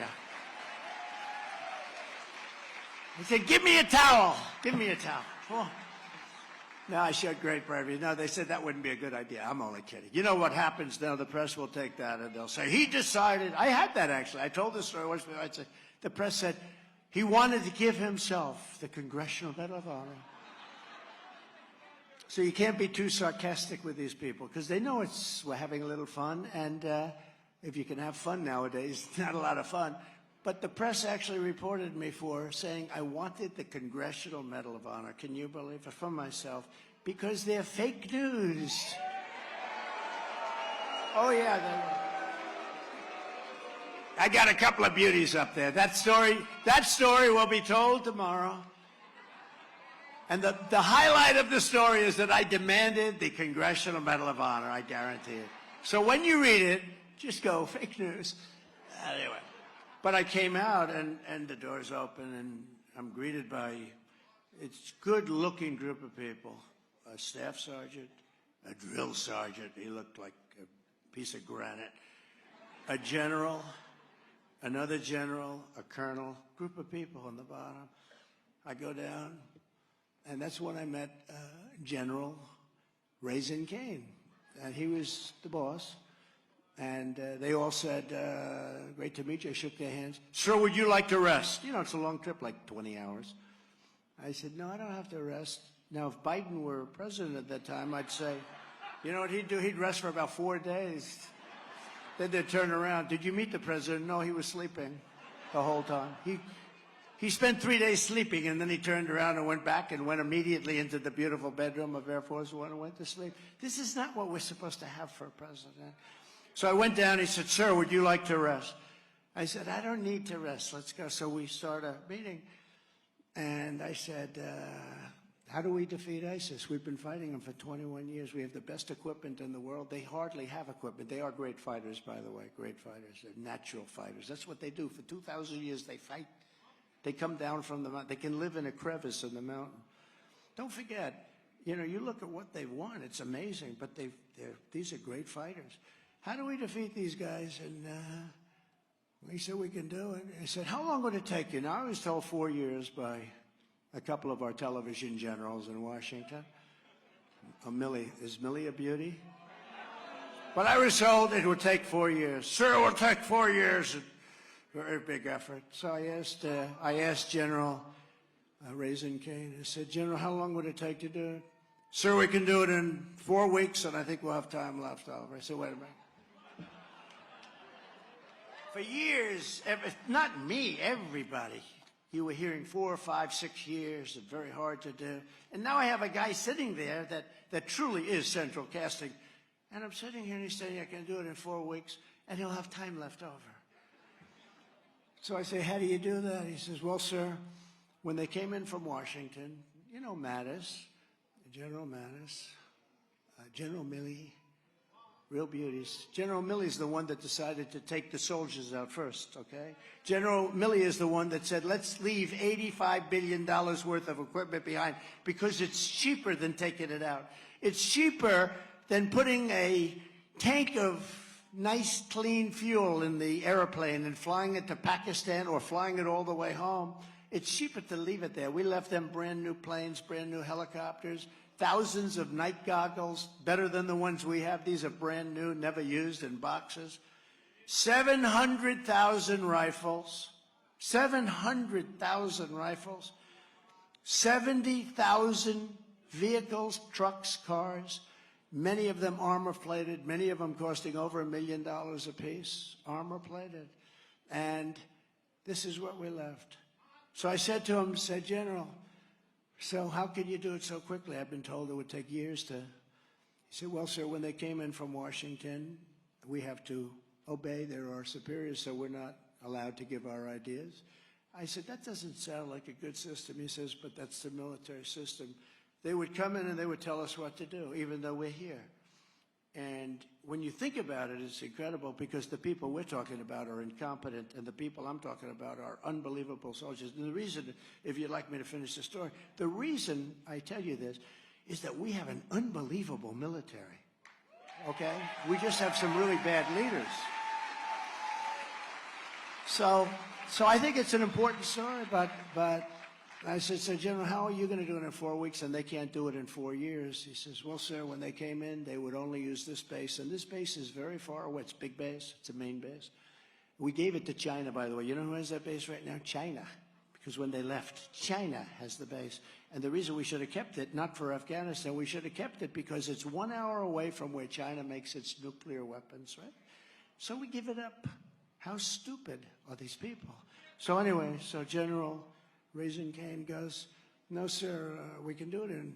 I said, give me a towel. Give me a towel. Oh. No, I showed great bravery. No, they said that wouldn't be a good idea. I'm only kidding. You know what happens now? The press will take that and they'll say, he decided. I had that, actually. I told this story once. The press said, he wanted to give himself the Congressional Medal of Honor. So you can't be too sarcastic with these people because they know we're having a little fun. And if you can have fun nowadays, it's not a lot of fun. But the press actually reported me for saying I wanted the Congressional Medal of Honor. Can you believe it? For myself. Because they're fake news. Oh, yeah, they were. I got a couple of beauties up there. That story will be told tomorrow. And the highlight of the story is that I demanded the Congressional Medal of Honor, I guarantee it. So when you read it, just go, fake news. Anyway. But I came out, and the door's open, and I'm greeted by it's good-looking group of people. A staff sergeant, a drill sergeant. He looked like a piece of granite. A general, another general, a colonel, group of people on the bottom. I go down, and that's when I met General Raisin Kane. And he was the boss. And they all said, great to meet you. I shook their hands. Sir, would you like to rest? You know, it's a long trip, like 20 hours. I said, no, I don't have to rest. Now, if Biden were president at that time, I'd say, you know what he'd do? He'd rest for about 4 days. Then they'd turn around. Did you meet the president? No, he was sleeping the whole time. He spent 3 days sleeping, and then he turned around and went back and went immediately into the beautiful bedroom of Air Force One and went to sleep. This is not what we're supposed to have for a president. So I went down. He said, sir, would you like to rest? I said, I don't need to rest. Let's go. So we start a meeting. And I said, how do we defeat ISIS? We've been fighting them for 21 years. We have the best equipment in the world. They hardly have equipment. They are great fighters, by the way, great fighters. They're natural fighters. That's what they do. For 2,000 years, they fight. They come down from the mountain. They can live in a crevice in the mountain. Don't forget, you know, you look at what they've won. It's amazing. But these are great fighters. How do we defeat these guys? And we said we can do it. I said, how long would it take you? Now, I was told 4 years by a couple of our television generals in Washington. Is Millie a beauty? But I was told it would take 4 years. Sir, it will take 4 years. Very big effort. So I asked General Raisin Kane. I said, General, how long would it take to do it? Sir, we can do it in 4 weeks, and I think we'll have time left over. I said, wait a minute. For years, not me, everybody. You were hearing 4, 5, 6 years, it's very hard to do. And now I have a guy sitting there that truly is central casting. And I'm sitting here and he's saying I can do it in 4 weeks and he'll have time left over. So I say, how do you do that? He says, well, sir, when they came in from Washington, you know Mattis, General Mattis, General Milley, real beauties. General Milley's the one that decided to take the soldiers out first, okay? General Milley is the one that said, let's leave $85 billion worth of equipment behind because it's cheaper than taking it out. It's cheaper than putting a tank of nice, clean fuel in the airplane and flying it to Pakistan or flying it all the way home. It's cheaper to leave it there. We left them brand new planes, brand new helicopters, thousands of night goggles, better than the ones we have. These are brand new, never used in boxes. 700,000 rifles, 700,000 rifles, 70,000 vehicles, trucks, cars, many of them armor-plated, many of them costing over $1 million apiece, armor-plated. And this is what we left. So I said to him, said, General, So how can you do it so quickly? I've been told it would take years to. He said, well, sir, when they came in from Washington, we have to obey. They're our superiors, so we're not allowed to give our ideas. I said, that doesn't sound like a good system. He says, but that's the military system. They would come in and they would tell us what to do, even though we're here. And when you think about it, it's incredible because the people we're talking about are incompetent and the people I'm talking about are unbelievable soldiers. And the reason, if you'd like me to finish the story, the reason I tell you this is that we have an unbelievable military, okay? We just have some really bad leaders. So I think it's an important story, but I said, so General, how are you going to do it in 4 weeks? And they can't do it in 4 years. He says, well, sir, when they came in, they would only use this base. And this base is very far away. It's a big base. It's a main base. We gave it to China, by the way. You know who has that base right now? China. Because when they left, China has the base. And the reason we should have kept it, not for Afghanistan, we should have kept it because it's 1 hour away from where China makes its nuclear weapons, right? So we give it up. How stupid are these people? So anyway, so General Reason Kane goes, no, sir, we can do it in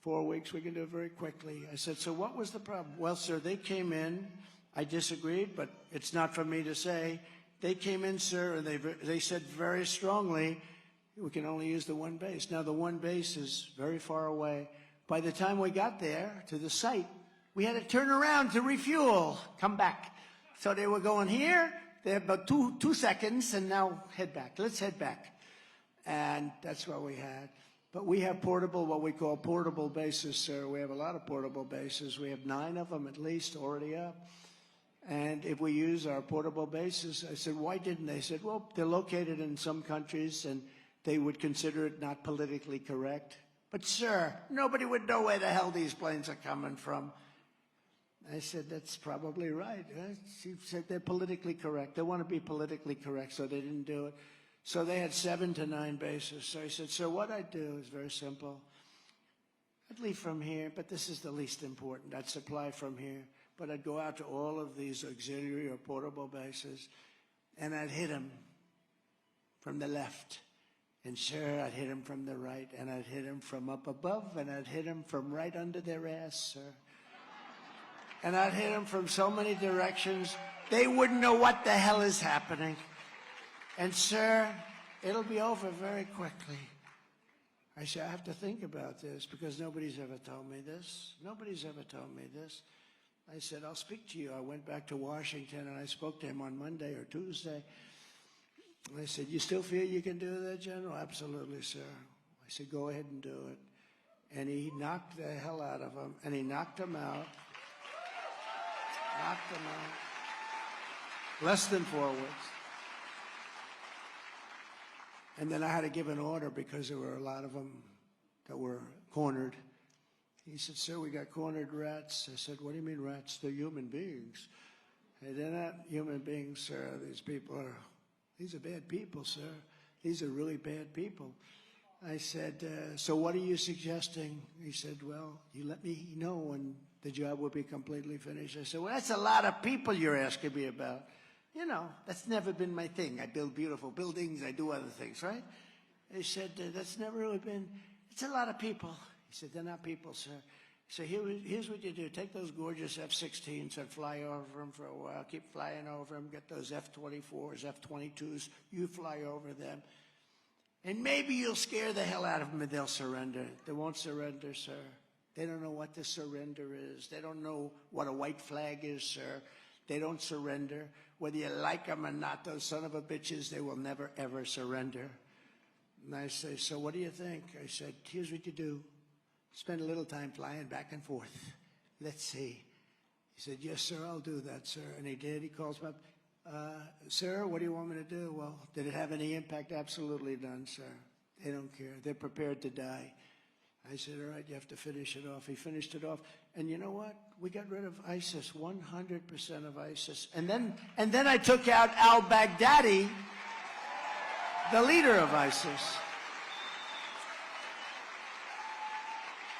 4 weeks. We can do it very quickly. I said, so what was the problem? Well, sir, they came in. I disagreed, but it's not for me to say. They came in, sir, and they said very strongly, we can only use the one base. Now, the one base is very far away. By the time we got there to the site, we had to turn around to refuel, come back. So they were going here. They had about two seconds, and now head back. Let's head back. And that's what we had. But we have portable, what we call portable bases, sir. We have a lot of portable bases. We have 9 of them at least already up. And if we use our portable bases, I said, why didn't they? They said, well, they're located in some countries and they would consider it not politically correct. But sir, nobody would know where the hell these planes are coming from. I said, that's probably right. She said they're politically correct. They want to be politically correct, so they didn't do it. So they had 7 to 9 bases. So I said, so what I'd do is very simple. I'd leave from here, but this is the least important. I'd supply from here, but I'd go out to all of these auxiliary or portable bases, and I'd hit them from the left. And sure, I'd hit them from the right, and I'd hit them from up above, and I'd hit them from right under their ass, sir. And I'd hit them from so many directions, they wouldn't know what the hell is happening. And sir, it'll be over very quickly. I said, I have to think about this because nobody's ever told me this. Nobody's ever told me this. I said, I'll speak to you. I went back to Washington and I spoke to him on Monday or Tuesday. And I said, you still feel you can do that, General? Absolutely, sir. I said, go ahead and do it. And he knocked the hell out of him, and he knocked him out. Knocked him out. Less than 4 weeks. And then I had to give an order because there were a lot of them that were cornered. He said, sir, we got cornered rats. I said, what do you mean rats? They're human beings. Hey, they're not human beings, sir. These are bad people, sir. These are really bad people. I said, so what are you suggesting? He said, well, you let me know when the job will be completely finished. I said, well, that's a lot of people you're asking me about. You know, that's never been my thing. I build beautiful buildings. I do other things, right? He said, that's never really been, it's a lot of people. He said, they're not people, sir. So here's what you do. Take those gorgeous F-16s and fly over them for a while. Keep flying over them. Get those F-24s, F-22s. You fly over them. And maybe you'll scare the hell out of them and they'll surrender. They won't surrender, sir. They don't know what the surrender is. They don't know what a white flag is, sir. They don't surrender. Whether you like them or not, those son of a bitches, they will never, ever surrender. And I say, so what do you think? I said, here's what you do. Spend a little time flying back and forth. Let's see. He said, yes, sir, I'll do that, sir. And he did. He calls me up. Sir, what do you want me to do? Well, did it have any impact? Absolutely none, sir. They don't care. They're prepared to die. I said, all right, you have to finish it off. He finished it off. And you know what? We got rid of ISIS, 100% of ISIS. And then I took out al-Baghdadi, the leader of ISIS.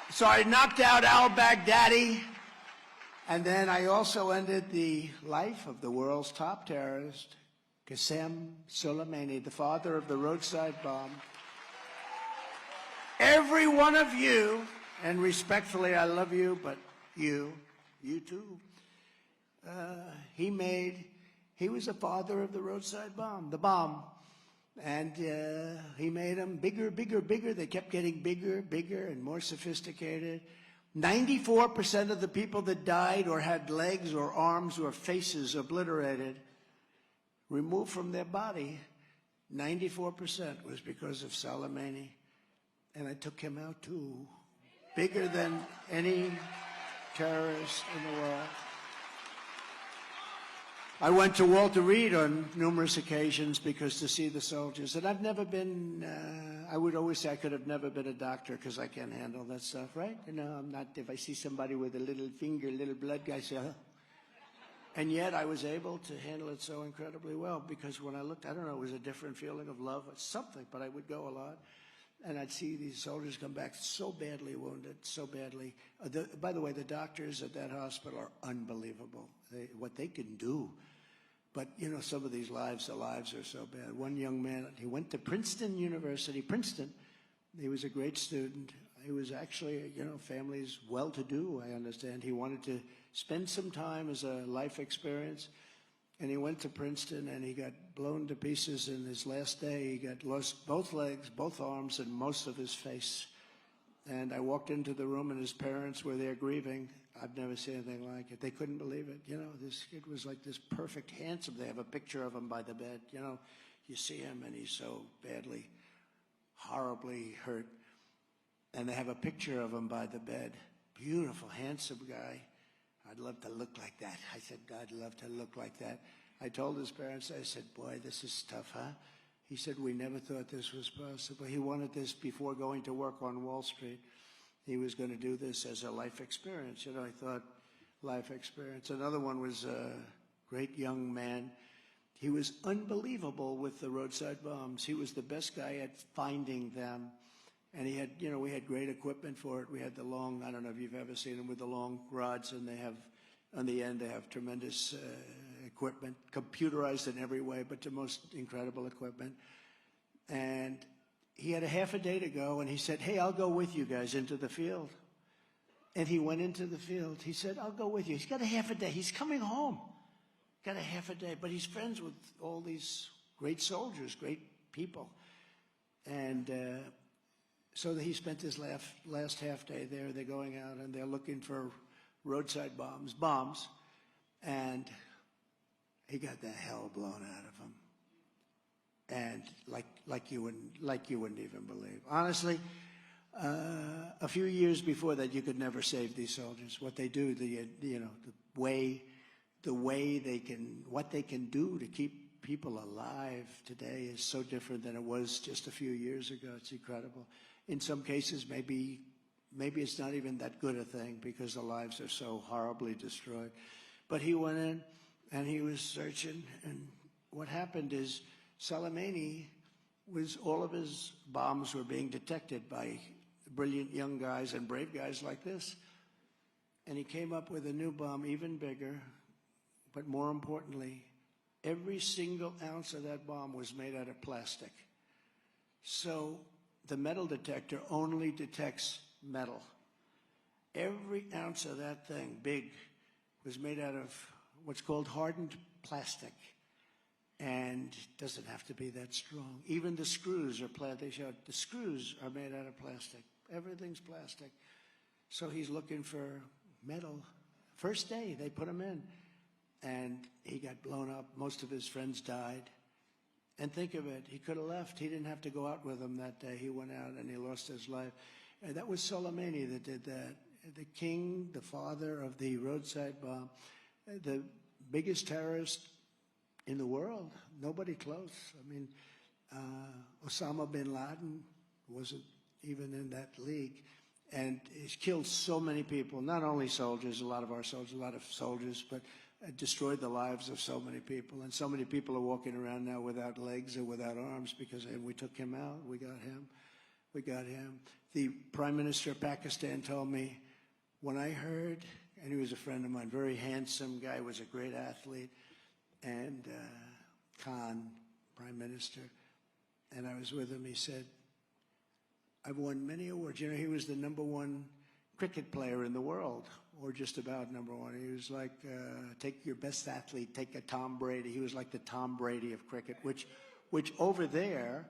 So I knocked out al-Baghdadi, and then I also ended the life of the world's top terrorist, Qasem Soleimani, the father of the roadside bomb. every one of you, and respectfully, I love you, but you too. He was the father of the roadside bomb, the bomb. And he made them bigger, bigger, bigger. They kept getting bigger, bigger, and more sophisticated. 94% of the people that died or had legs or arms or faces obliterated, removed from their body, 94% was because of Soleimani. And I took him out too. Bigger than any terrorist in the world. I went to Walter Reed on numerous occasions because to see the soldiers. And I've never been, I would always say I could have never been a doctor because I can't handle that stuff, right? You know, I'm not, if I see somebody with a little finger, little blood guy, say, huh? And yet I was able to handle it so incredibly well because when I looked, I don't know, it was a different feeling of love or something, but I would go a lot. And I'd see these soldiers come back so badly wounded, so badly. By the way, the doctors at that hospital are unbelievable, what they can do. But, you know, some of these lives, the lives are so bad. One young man, he went to Princeton University. Princeton, he was a great student. He was actually, you know, family's well-to-do, I understand. He wanted to spend some time as a life experience. And he went to Princeton, and he got blown to pieces in his last day. He lost both legs, both arms, and most of his face. And I walked into the room, and his parents were there grieving. I've never seen anything like it. They couldn't believe it. You know, this kid was like this perfect, handsome. They have a picture of him by the bed. You know, you see him, and he's so badly, horribly hurt. And they have a picture of him by the bed. Beautiful, handsome guy. I'd love to look like that. I said, I'd love to look like that. I told his parents, I said, boy, this is tough, huh? He said, we never thought this was possible. He wanted this before going to work on Wall Street. He was going to do this as a life experience. You know, I thought, life experience. Another one was a great young man. He was unbelievable with the roadside bombs. He was the best guy at finding them. And he had, you know, we had great equipment for it. We had the long, I don't know if you've ever seen them with the long rods, and they have, on the end, they have tremendous equipment, computerized in every way, but the most incredible equipment. And he had a half a day to go, and he said, hey, I'll go with you guys into the field. And he went into the field. He said, I'll go with you. He's got a half a day. He's coming home. Got a half a day. But he's friends with all these great soldiers, great people. And so he spent his last half day there. They're going out, and they're looking for roadside bombs. And he got the hell blown out of him. And like you wouldn't even believe. Honestly, a few years before that, you could never save these soldiers. What they do, you know, the way they can, what they can do to keep people alive today is so different than it was just a few years ago. It's incredible. In some cases, maybe it's not even that good a thing because the lives are so horribly destroyed. But he went in and he was searching, and what happened is Soleimani all of his bombs were being detected by brilliant young guys and brave guys like this. And he came up with a new bomb, even bigger, but more importantly, every single ounce of that bomb was made out of plastic. So the metal detector only detects metal. Every ounce of that thing, big, was made out of what's called hardened plastic. And it doesn't have to be that strong. Even the screws are plastic. They showed the screws are made out of plastic. Everything's plastic. So he's looking for metal. First day, they put him in. And he got blown up. Most of his friends died. And think of it, he could have left. He didn't have to go out with them that day. He went out and he lost his life. And that was Soleimani that did that. The king, the father of the roadside bomb, the biggest terrorist in the world. Nobody close. I mean, Osama bin Laden wasn't even in that league. And he's killed so many people, not only soldiers, a lot of soldiers, but destroyed the lives of so many people. And so many people are walking around now without legs or without arms because we took him out. We got him. We got him. The Prime Minister of Pakistan told me, when I heard, and he was a friend of mine, very handsome guy, was a great athlete, and Khan, Prime Minister, and I was with him, he said, I've won many awards. You know, he was the #1 cricket player in the world, or just about #1. He was like, take your best athlete, take a Tom Brady. He was like the Tom Brady of cricket, which over there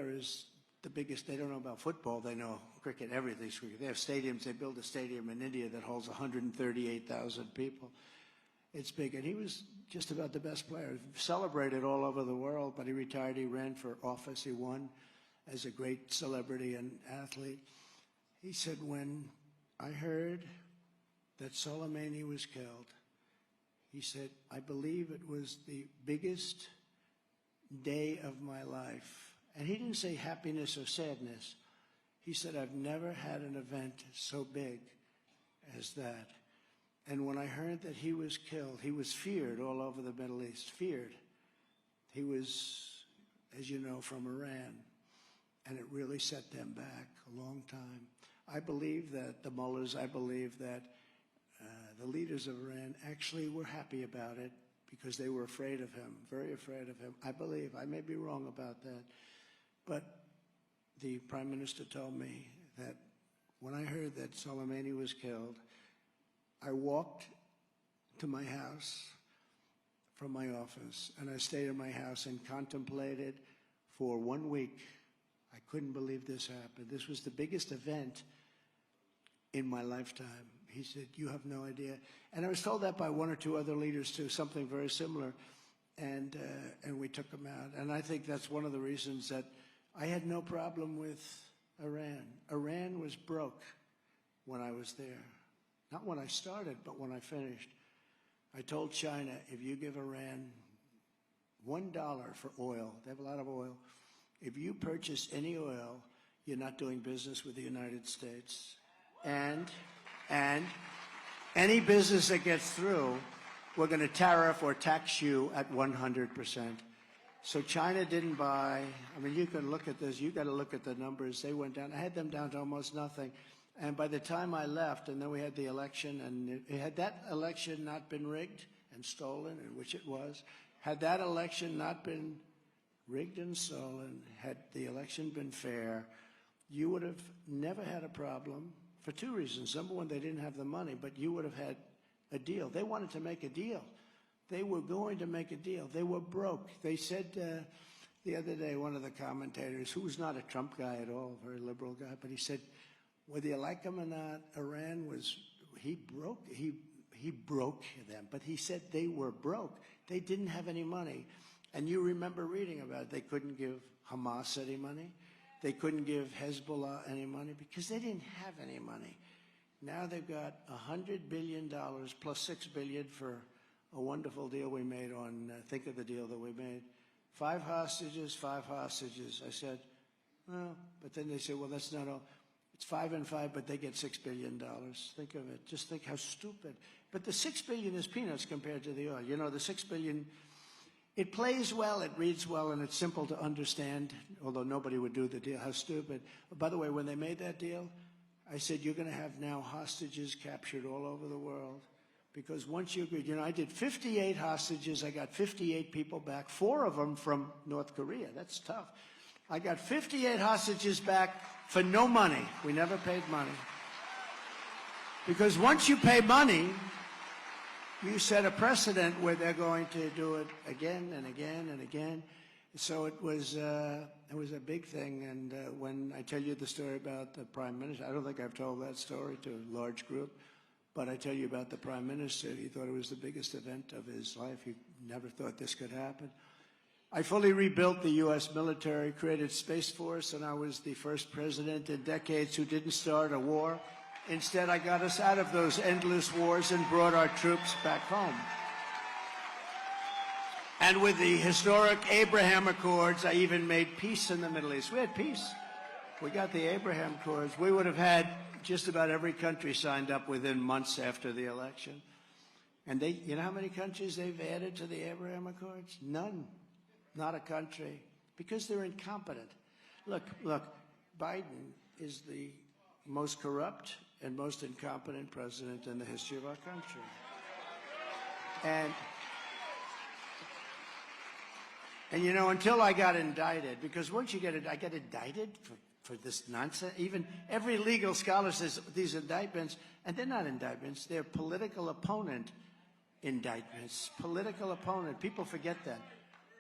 is the biggest. They don't know about football. They know cricket. Everything's cricket. They have stadiums. They built a stadium in India that holds 138,000 people. It's big. And he was just about the best player. Celebrated all over the world, but he retired. He ran for office. He won as a great celebrity and athlete. He said, when I heard that Soleimani was killed, he said, I believe it was the biggest day of my life. And he didn't say happiness or sadness. He said, I've never had an event so big as that. And when I heard that he was killed, he was feared all over the Middle East, feared. He was, as you know, from Iran. And it really set them back a long time. I believe that the mullahs, I believe that the leaders of Iran actually were happy about it because they were afraid of him, very afraid of him. I believe, I may be wrong about that, but the Prime Minister told me that when I heard that Soleimani was killed, I walked to my house from my office, and I stayed in my house and contemplated for 1 week. I couldn't believe this happened. This was the biggest event in my lifetime. He said, you have no idea. And I was told that by 1 or 2 other leaders too, something very similar. And we took them out. And I think that's one of the reasons that I had no problem with Iran. Iran was broke when I was there. Not when I started, but when I finished. I told China, if you give Iran $1 for oil, they have a lot of oil, if you purchase any oil, you're not doing business with the United States. And any business that gets through, we're going to tariff or tax you at 100%. So China didn't buy. I mean, you can look at this. You got to look at the numbers. They went down. I had them down to almost nothing. And by the time I left, and then we had the election, and had that election not been rigged and stolen, and which it was, had that election not been rigged and stolen, had the election been fair, you would have never had a problem for 2 reasons. Number one, they didn't have the money, but you would have had a deal. They wanted to make a deal. They were going to make a deal. They were broke. They said the other day, one of the commentators, who was not a Trump guy at all, a very liberal guy, but he said, whether you like him or not, Iran was, he broke them. But he said they were broke. They didn't have any money. And you remember reading about it. They couldn't give Hamas any money. They couldn't give Hezbollah any money because they didn't have any money. Now they've got $100 billion plus $6 billion for a wonderful deal we made on, think of the deal that we made. 5 hostages, 5 hostages. I said, well, but then they said, well, that's not all. It's 5 and 5, but they get $6 billion. Think of it. Just think how stupid. But the $6 billion is peanuts compared to the oil. You know, the $6 billion, it plays well, it reads well, and it's simple to understand, although nobody would do the deal. How stupid. By the way, when they made that deal, I said, you're going to have now hostages captured all over the world. Because once you agreed, you know, I did 58 hostages. I got 58 people back, 4 of them from North Korea. That's tough. I got 58 hostages back for no money. We never paid money. Because once you pay money, you set a precedent where they're going to do it again and again and again. So it was a big thing. And when I tell you the story about the Prime Minister, I don't think I've told that story to a large group, but I tell you about the Prime Minister. He thought it was the biggest event of his life. He never thought this could happen. I fully rebuilt the U.S. military, created Space Force, and I was the first president in decades who didn't start a war. Instead, I got us out of those endless wars and brought our troops back home. And with the historic Abraham Accords, I even made peace in the Middle East. We had peace. We got the Abraham Accords. We would have had just about every country signed up within months after the election. And they, you know how many countries they've added to the Abraham Accords? None. Not a country. Because they're incompetent. Look, Biden is the most corrupt and most incompetent president in the history of our country. And you know, until I got indicted, because once you get it, I got indicted for for this nonsense. Even every legal scholar says these indictments, and they're not indictments, they're political opponent indictments. Political opponent. People forget that.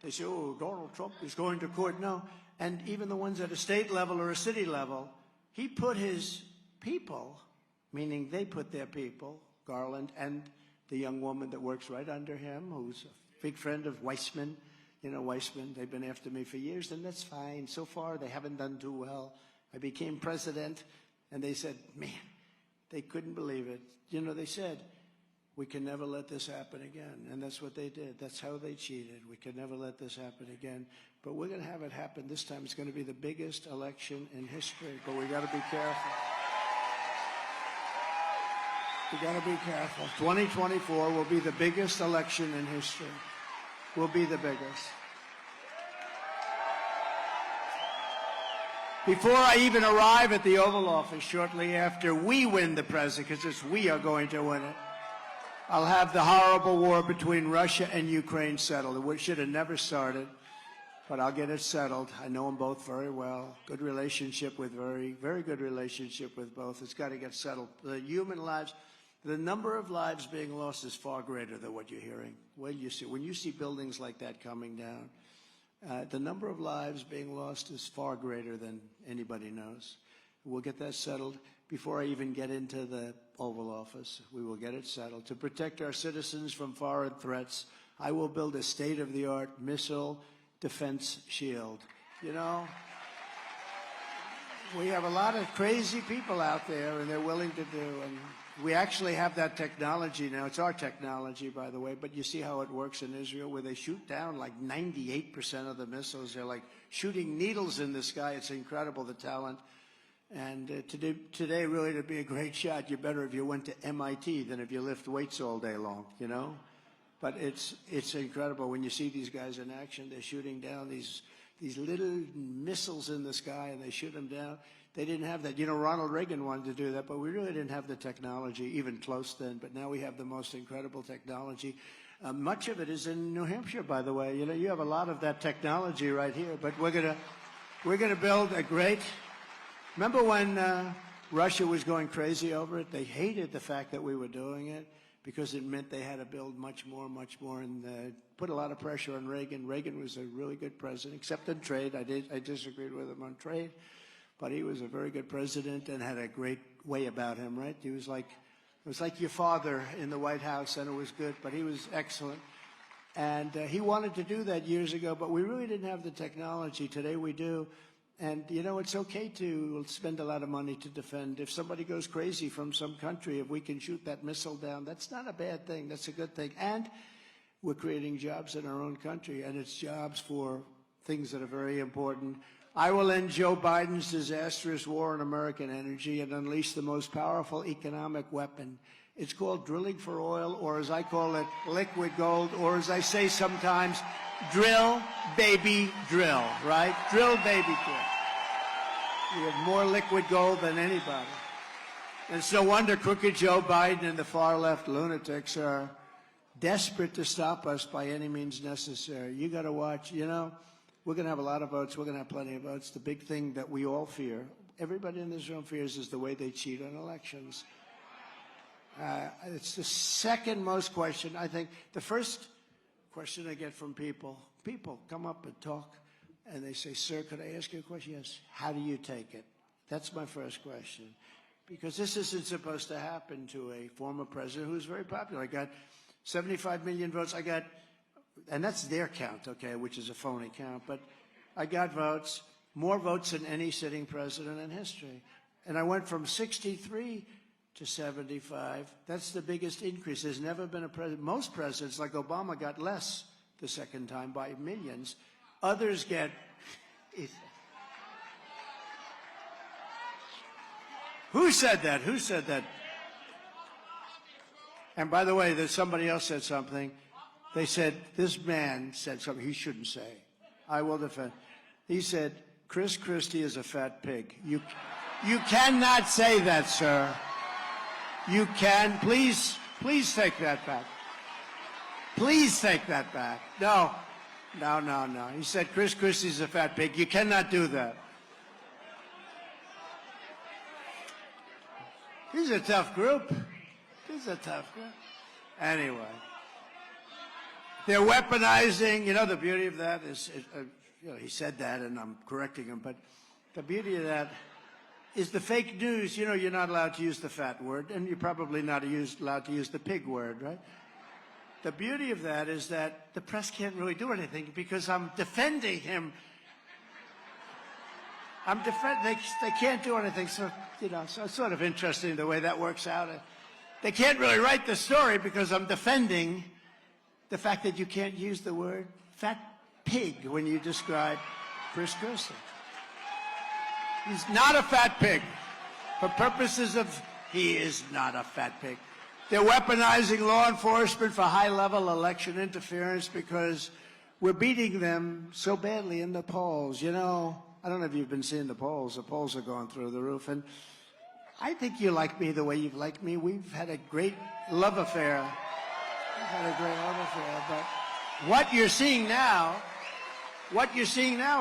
They say, oh, Donald Trump is going to court. No. And even the ones at a state level or a city level, he put his people, meaning they put their people, Garland and the young woman that works right under him, who's a big friend of Weissman. You know, Weissman, they've been after me for years, and that's fine. So far, they haven't done too well. I became president, and they said, man, they couldn't believe it. You know, they said, we can never let this happen again. And that's what they did. That's how they cheated. We can never let this happen again. But we're going to have it happen this time. It's going to be the biggest election in history, but we got to be careful. We got to be careful. 2024 will be the biggest election in history. Will be the biggest. Before I even arrive at the Oval Office, shortly after we win the presidency, because it's we are going to win it, I'll have the horrible war between Russia and Ukraine settled. It should have never started, but I'll get it settled. I know them both very well. Good relationship with very good relationship with both. It's got to get settled. The human lives, the number of lives being lost is far greater than what you're hearing. When you see buildings like that coming down, the number of lives being lost is far greater than anybody knows. We'll get that settled before I even get into the Oval Office. We will get it settled. To protect our citizens from foreign threats, I will build a state-of-the-art missile defense shield. You know, we have a lot of crazy people out there, and they're willing to do, and we actually have that technology now. It's our technology, by the way, but you see how it works in Israel, where they shoot down like 98% of the missiles. They're like shooting needles in the sky. It's incredible, the talent. And today, really, to be a great shot, you're better if you went to MIT than if you lift weights all day long, you know? But it's incredible when you see these guys in action. They're shooting down these little missiles in the sky, and they shoot them down. They didn't have that. You know, Ronald Reagan wanted to do that, but we really didn't have the technology, even close then. But now we have the most incredible technology. Much of it is in New Hampshire, by the way. You know, you have a lot of that technology right here. But we're gonna build a great. Remember when Russia was going crazy over it? They hated the fact that we were doing it because it meant they had to build much more, and put a lot of pressure on Reagan. Reagan was a really good president, except on trade. I disagreed with him on trade, but he was a very good president and had a great way about him, right? He was like, it was like your father in the White House, and it was good, but he was excellent. And he wanted to do that years ago, but we really didn't have the technology. Today we do. And, you know, it's okay to spend a lot of money to defend. If somebody goes crazy from some country, if we can shoot that missile down, that's not a bad thing. That's a good thing. And we're creating jobs in our own country, and it's jobs for things that are very important. I will end Joe Biden's disastrous war on American energy and unleash the most powerful economic weapon. It's called drilling for oil, or as I call it, liquid gold, or as I say sometimes, drill, baby, drill, right? Drill, baby, drill. We have more liquid gold than anybody. And it's no wonder crooked Joe Biden and the far-left lunatics are desperate to stop us by any means necessary. You got to watch, you know, we're going to have a lot of votes. We're going to have plenty of votes. The big thing that we all fear, everybody in this room fears, is the way they cheat on elections. It's the second most question. I think the first question I get from people come up and talk, and they say, sir, could I ask you a question? Yes. How do you take it? That's my first question. Because this isn't supposed to happen to a former president who's very popular. I got 75 million votes. And that's their count, okay, which is a phony count. But I got votes, more votes than any sitting president in history. And I went from 63 to 75. That's the biggest increase. There's never been a president. Most presidents, like Obama, got less the second time by millions. Others get... Who said that? Who said that? And by the way, there's somebody else said something. They said, this man said something he shouldn't say. I will defend. He said, Chris Christie is a fat pig. You cannot say that, sir. You can. Please take that back. Please take that back. No. He said Chris Christie's a fat pig. You cannot do that. He's a tough group. He's a tough group. Anyway, they're weaponizing. You know, the beauty of that is, you know, he said that, and I'm correcting him, but the beauty of that is the fake news. You know, you're not allowed to use the fat word, and you're probably not allowed to use the pig word, right? The beauty of that is that the press can't really do anything because I'm defending him. They can't do anything, so, you know, so it's sort of interesting the way that works out. They can't really write the story because I'm defending the fact that you can't use the word fat pig when you describe Chris Christie. He's not a fat pig. For purposes of, he is not a fat pig. They're weaponizing law enforcement for high-level election interference because we're beating them so badly in the polls. You know, I don't know if you've been seeing the polls. The polls are going through the roof. And I think you like me the way you've liked me. We've had a great love affair. We've had a great love affair. But what you're seeing now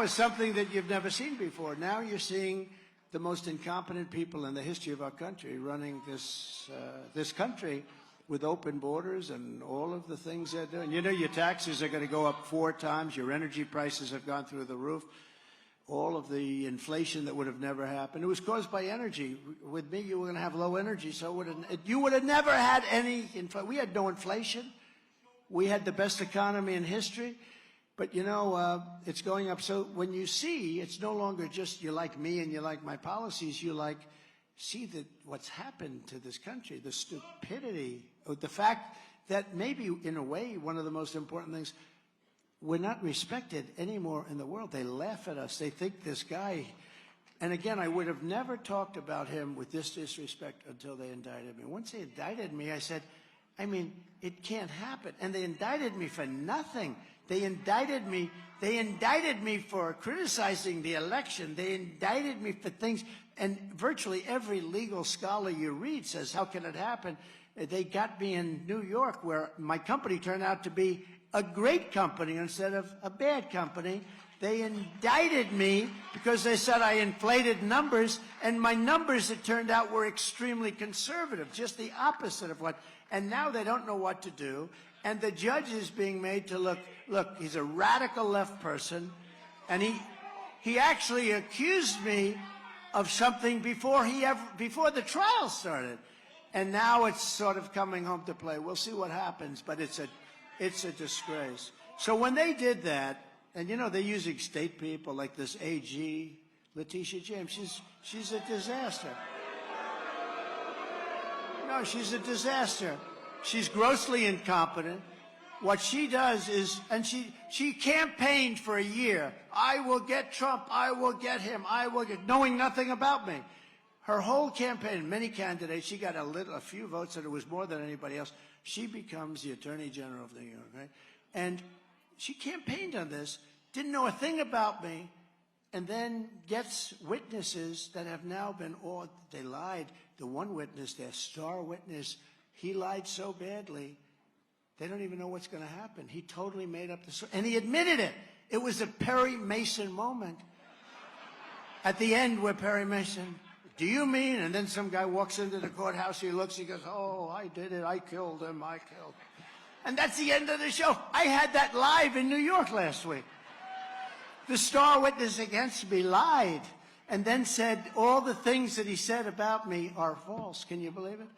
is something that you've never seen before. Now you're seeing the most incompetent people in the history of our country running this country with open borders and all of the things they're doing. You know, your taxes are going to go up 4 times. Your energy prices have gone through the roof. All of the inflation that would have never happened. It was caused by energy. With me, you were going to have low energy, so you would have never had any inflation. We had no inflation. We had the best economy in history. But, you know, it's going up. So when you see, it's no longer just you like me and you like my policies. You see that what's happened to this country, the stupidity, the fact that maybe, in a way, one of the most important things, we're not respected anymore in the world. They laugh at us. They think this guy, and again, I would have never talked about him with this disrespect until they indicted me. Once they indicted me, I said, I mean, it can't happen. And they indicted me for nothing. They indicted me for criticizing the election. They indicted me for things, and virtually every legal scholar you read says, how can it happen? They got me in New York, where my company turned out to be a great company instead of a bad company. They indicted me because they said I inflated numbers, and my numbers, it turned out, were extremely conservative, just the opposite of what, and now they don't know what to do. And the judge is being made to look, he's a radical left person, and he actually accused me of something before the trial started. And now it's sort of coming home to play. We'll see what happens, but it's a disgrace. So when they did that, and you know, they're using state people like this AG, Letitia James, she's a disaster. No, she's a disaster. She's grossly incompetent. What she does is, and she campaigned for a year. I will get Trump. I will get him. I will get, knowing nothing about me. Her whole campaign, many candidates, she got a few votes, and it was more than anybody else. She becomes the Attorney General of New York, right? And she campaigned on this, didn't know a thing about me, and then gets witnesses that have now been, they lied. The one witness, their star witness, he lied so badly, they don't even know what's going to happen. He totally made up the story, and he admitted it. It was a Perry Mason moment. At the end, where Perry Mason, do you mean? And then some guy walks into the courthouse, he looks, he goes, oh, I did it, I killed him, I killed him. And that's the end of the show. I had that live in New York last week. The star witness against me lied, and then said all the things that he said about me are false. Can you believe it?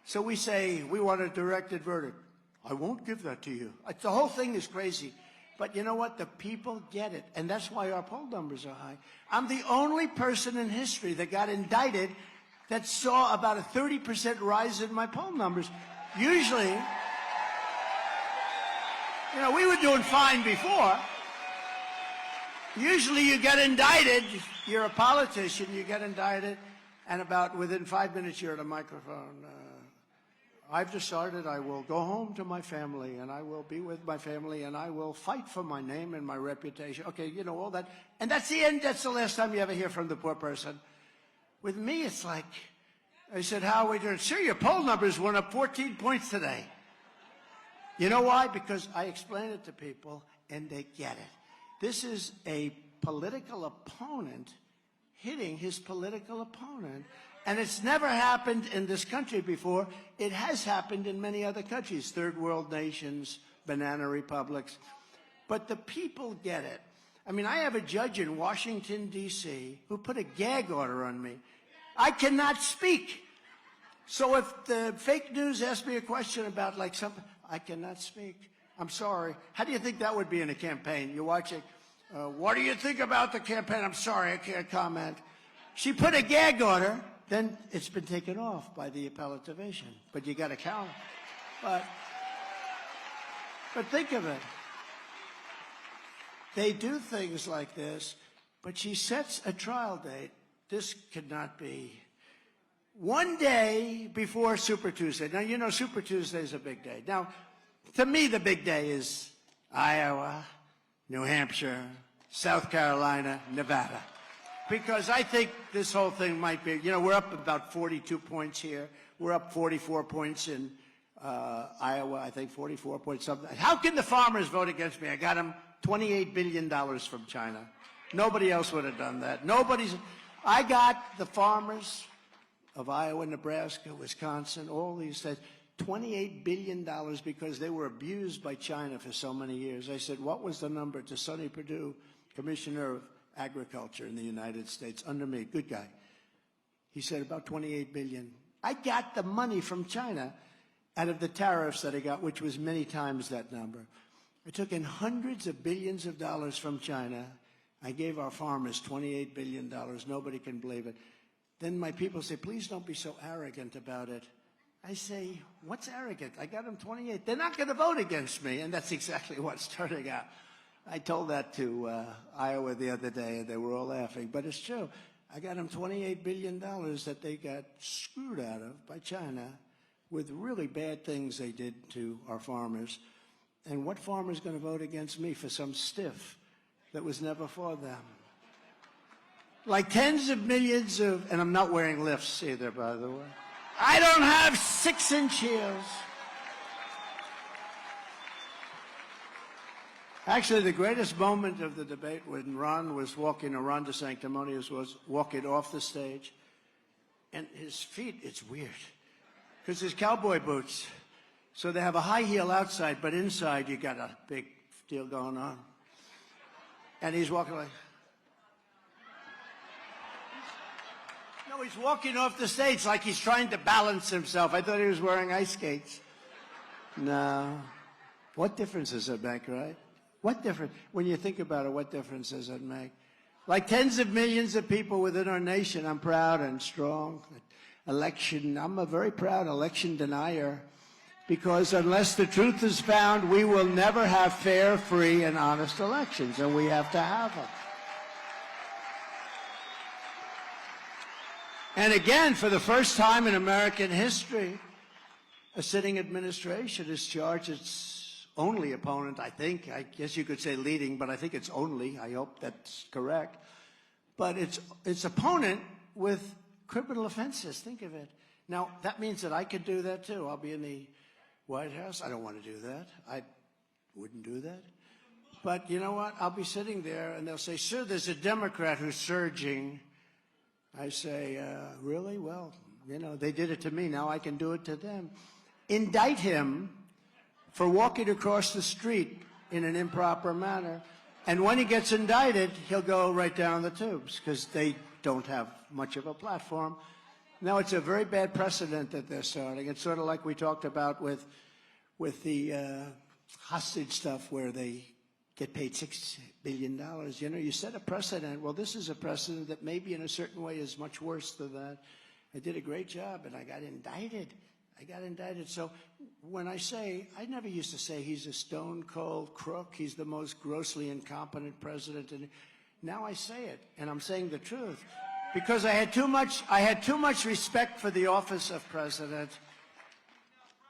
So we say, we want a directed verdict. I won't give that to you. The whole thing is crazy. But you know what? The people get it. And that's why our poll numbers are high. I'm the only person in history that got indicted that saw about a 30% rise in my poll numbers. Usually, you know, we were doing fine before. Usually you get indicted, you're a politician, you get indicted, and about within 5 minutes you're at a microphone. I've decided I will go home to my family, and I will be with my family, and I will fight for my name and my reputation. Okay, you know, all that. And that's the end. That's the last time you ever hear from the poor person. With me, it's like, I said, how are we doing? Sure, your poll numbers went up 14 points today. You know why? Because I explain it to people, and they get it. This is a political opponent. hitting his political opponent. And it's never happened in this country before. It has happened in many other countries, third world nations, banana republics. But the people get it. I mean, I have a judge in Washington, D.C., who put a gag order on me. I cannot speak. So if the fake news asks me a question about like something, I cannot speak. I'm sorry. How do you think that would be in a campaign? You're watching, what do you think about the campaign? I'm sorry, I can't comment. She put a gag order, then it's been taken off by the appellate division. But you got to count. But think of it. They do things like this, but she sets a trial date. This could not be. One day before Super Tuesday. Now, you know Super Tuesday is a big day. Now, to me, the big day is Iowa, New Hampshire, South Carolina, Nevada. Because I think this whole thing might be, you know, we're up about 42 points here. We're up 44 points in Iowa, I think 44 points something. How can the farmers vote against me? I got them $28 billion from China. Nobody else would have done that. I got the farmers of Iowa, Nebraska, Wisconsin, all these states, $28 billion because they were abused by China for so many years. I said, what was the number to Sonny Perdue, Commissioner of Agriculture in the United States, under me, good guy. He said about 28 billion. I got the money from China out of the tariffs that I got, which was many times that number. I took in hundreds of billions of dollars from China. I gave our farmers $28 billion. Nobody can believe it. Then my people say, please don't be so arrogant about it. I say, what's arrogant? I got them 28. They're not going to vote against me. And that's exactly what's turning out. I told that to Iowa the other day, and they were all laughing. But it's true. I got them $28 billion that they got screwed out of by China with really bad things they did to our farmers. And what farmer is going to vote against me for some stiff that was never for them? Like tens of millions of, and I'm not wearing lifts either, by the way. I don't have 6-inch heels. Actually, the greatest moment of the debate when Ron DeSanctimonious was walking off the stage, and his feet, it's weird, because there's cowboy boots. So they have a high heel outside, but inside you got a big deal going on. And he's walking like... No, he's walking off the stage like he's trying to balance himself. I thought he was wearing ice skates. No. What difference does it make, right? What difference? When you think about it, what difference does it make? Like tens of millions of people within our nation, I'm proud and strong. I'm a very proud election denier, because unless the truth is found, we will never have fair, free, and honest elections, and we have to have them. And again, for the first time in American history, a sitting administration has charged its only opponent, I think. I guess you could say leading, but I think it's only. I hope that's correct. But its opponent with criminal offenses. Think of it. Now, that means that I could do that too. I'll be in the White House. I don't want to do that. I wouldn't do that. But you know what? I'll be sitting there and they'll say, sir, there's a Democrat who's surging. I say, really? Well, you know, they did it to me. Now I can do it to them. Indict him for walking across the street in an improper manner. And when he gets indicted, he'll go right down the tubes because they don't have much of a platform. Now, it's a very bad precedent that they're starting. It's sort of like we talked about with the hostage stuff where they get paid $6 billion. You know, you set a precedent. Well, this is a precedent that maybe in a certain way is much worse than that. I did a great job, and I got indicted. So when I never used to say he's a stone-cold crook. He's the most grossly incompetent president. And now I say it, and I'm saying the truth. Because I had too much respect for the office of president,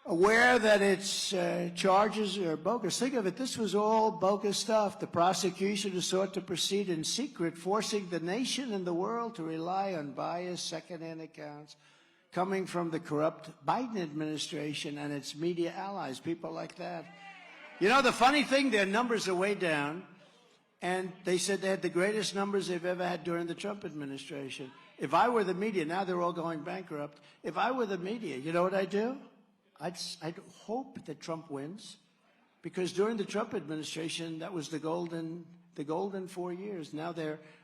aware that its charges are bogus. Think of it, this was all bogus stuff. The prosecution has sought to proceed in secret, forcing the nation and the world to rely on biased second-hand accounts coming from the corrupt Biden administration and its media allies, people like that. You know, the funny thing, their numbers are way down. And they said they had the greatest numbers they've ever had during the Trump administration. If I were the media, now they're all going bankrupt. If I were the media, you know what I'd do? I'd hope that Trump wins, because during the Trump administration, that was the golden 4 years. Now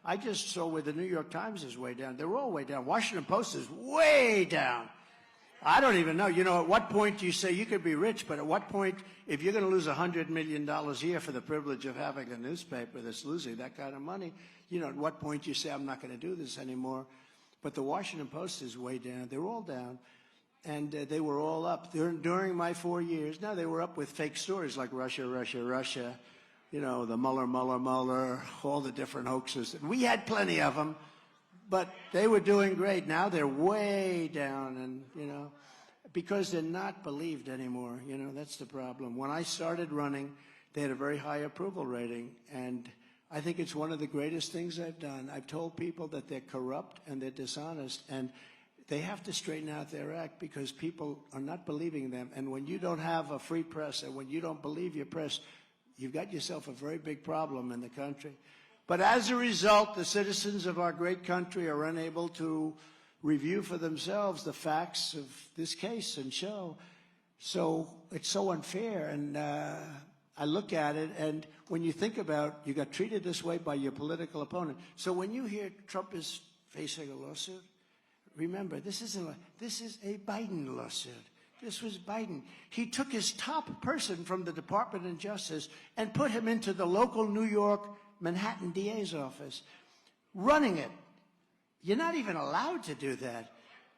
I just saw where the New York Times is way down. They're all way down. Washington Post is way down. I don't even know. You know, at what point do you say you could be rich, but at what point, if you're going to lose $100 million a year for the privilege of having a newspaper that's losing that kind of money, you know, at what point do you say, I'm not going to do this anymore? But the Washington Post is way down. They're all down. And they were all up. During my 4 years, now they were up with fake stories like Russia, Russia, Russia, you know, the Mueller, all the different hoaxes. We had plenty of them, but they were doing great. Now they're way down, and, you know, because they're not believed anymore. You know, that's the problem. When I started running, they had a very high approval rating, and I think it's one of the greatest things I've done. I've told people that they're corrupt and they're dishonest, and they have to straighten out their act because people are not believing them. And when you don't have a free press and when you don't believe your press, you've got yourself a very big problem in the country. But as a result, the citizens of our great country are unable to review for themselves the facts of this case and show. So it's so unfair. And I look at it, and when you think about, you got treated this way by your political opponent. So when you hear Trump is facing a lawsuit, remember, this is a Biden lawsuit. This was Biden. He took his top person from the Department of Justice and put him into the local New York, Manhattan DA's office, running it. You're not even allowed to do that.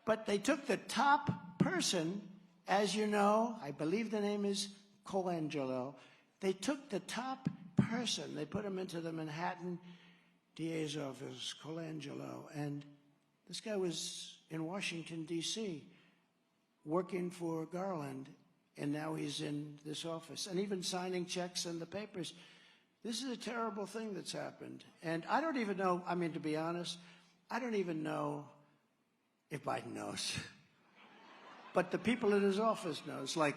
But they took the top person, as you know, I believe the name is Colangelo. They took the top person. They put him into the Manhattan DA's office, Colangelo, and this guy was in Washington, D.C., working for Garland, and now he's in this office, and even signing checks and the papers. This is a terrible thing that's happened. And I don't even know, I mean, to be honest, I don't even know if Biden knows. But the people in his office knows, like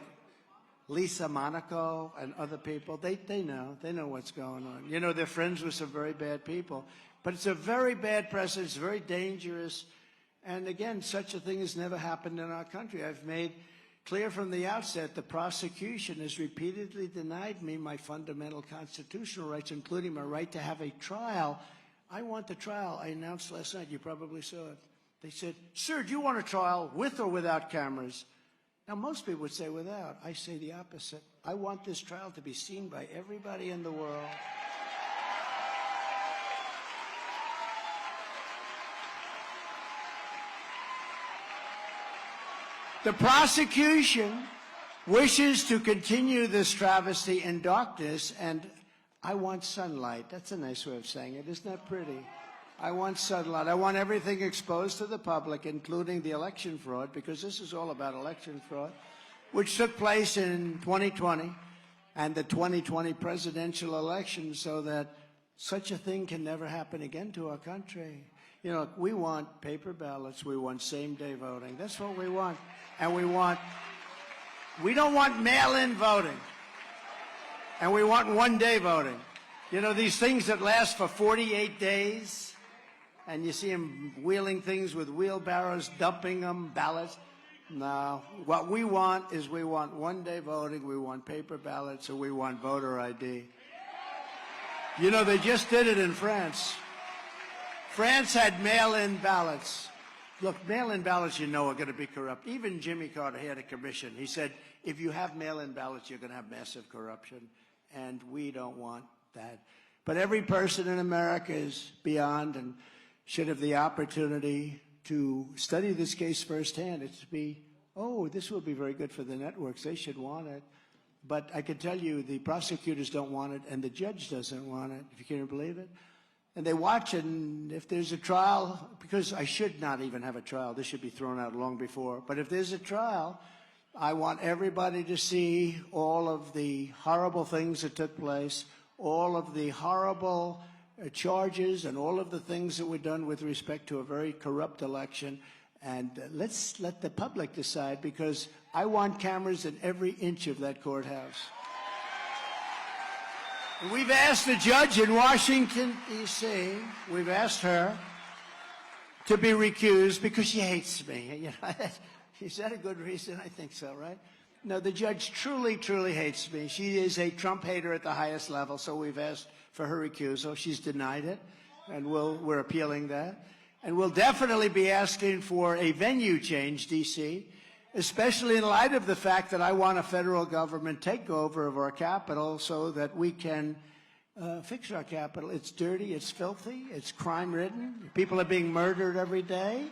Lisa Monaco and other people. They know. They know what's going on. You know, they're friends with some very bad people. But it's a very bad precedent. It's very dangerous. And again, such a thing has never happened in our country. I've made clear from the outset the prosecution has repeatedly denied me my fundamental constitutional rights, including my right to have a trial. I want the trial. I announced last night. You probably saw it. They said, sir, do you want a trial with or without cameras? Now, most people would say without. I say the opposite. I want this trial to be seen by everybody in the world. The prosecution wishes to continue this travesty in darkness, and I want sunlight. That's a nice way of saying it. Isn't that pretty? I want sunlight. I want everything exposed to the public, including the election fraud, because this is all about election fraud, which took place in 2020 and the 2020 presidential election, so that such a thing can never happen again to our country. You know, we want paper ballots. We want same-day voting. That's what we want. And we don't want mail-in voting. And we want one-day voting. You know, these things that last for 48 days, and you see them wheeling things with wheelbarrows, dumping them, ballots. No. What we want is we want one-day voting, we want paper ballots, and we want voter ID. You know, they just did it in France. France had mail-in ballots. Look, mail-in ballots, you know, are going to be corrupt. Even Jimmy Carter had a commission. He said, if you have mail-in ballots, you're going to have massive corruption, and we don't want that. But every person in America is beyond and should have the opportunity to study this case firsthand. It's to be, oh, this will be very good for the networks. They should want it. But I can tell you the prosecutors don't want it, and the judge doesn't want it, if you can believe it. And they watch it, and if there's a trial, because I should not even have a trial. This should be thrown out long before. But if there's a trial, I want everybody to see all of the horrible things that took place, all of the horrible charges, and all of the things that were done with respect to a very corrupt election. And let's let the public decide, because I want cameras in every inch of that courthouse. And we've asked the judge in Washington, D.C., we've asked her to be recused because she hates me. You know, is that a good reason? I think so, right? No, the judge truly, truly hates me. She is a Trump hater at the highest level, so we've asked for her recusal. She's denied it, and we're appealing that. And we'll definitely be asking for a venue change, D.C., especially in light of the fact that I want a federal government takeover of our capital so that we can fix our capital. It's dirty, it's filthy, it's crime-ridden. People are being murdered every day.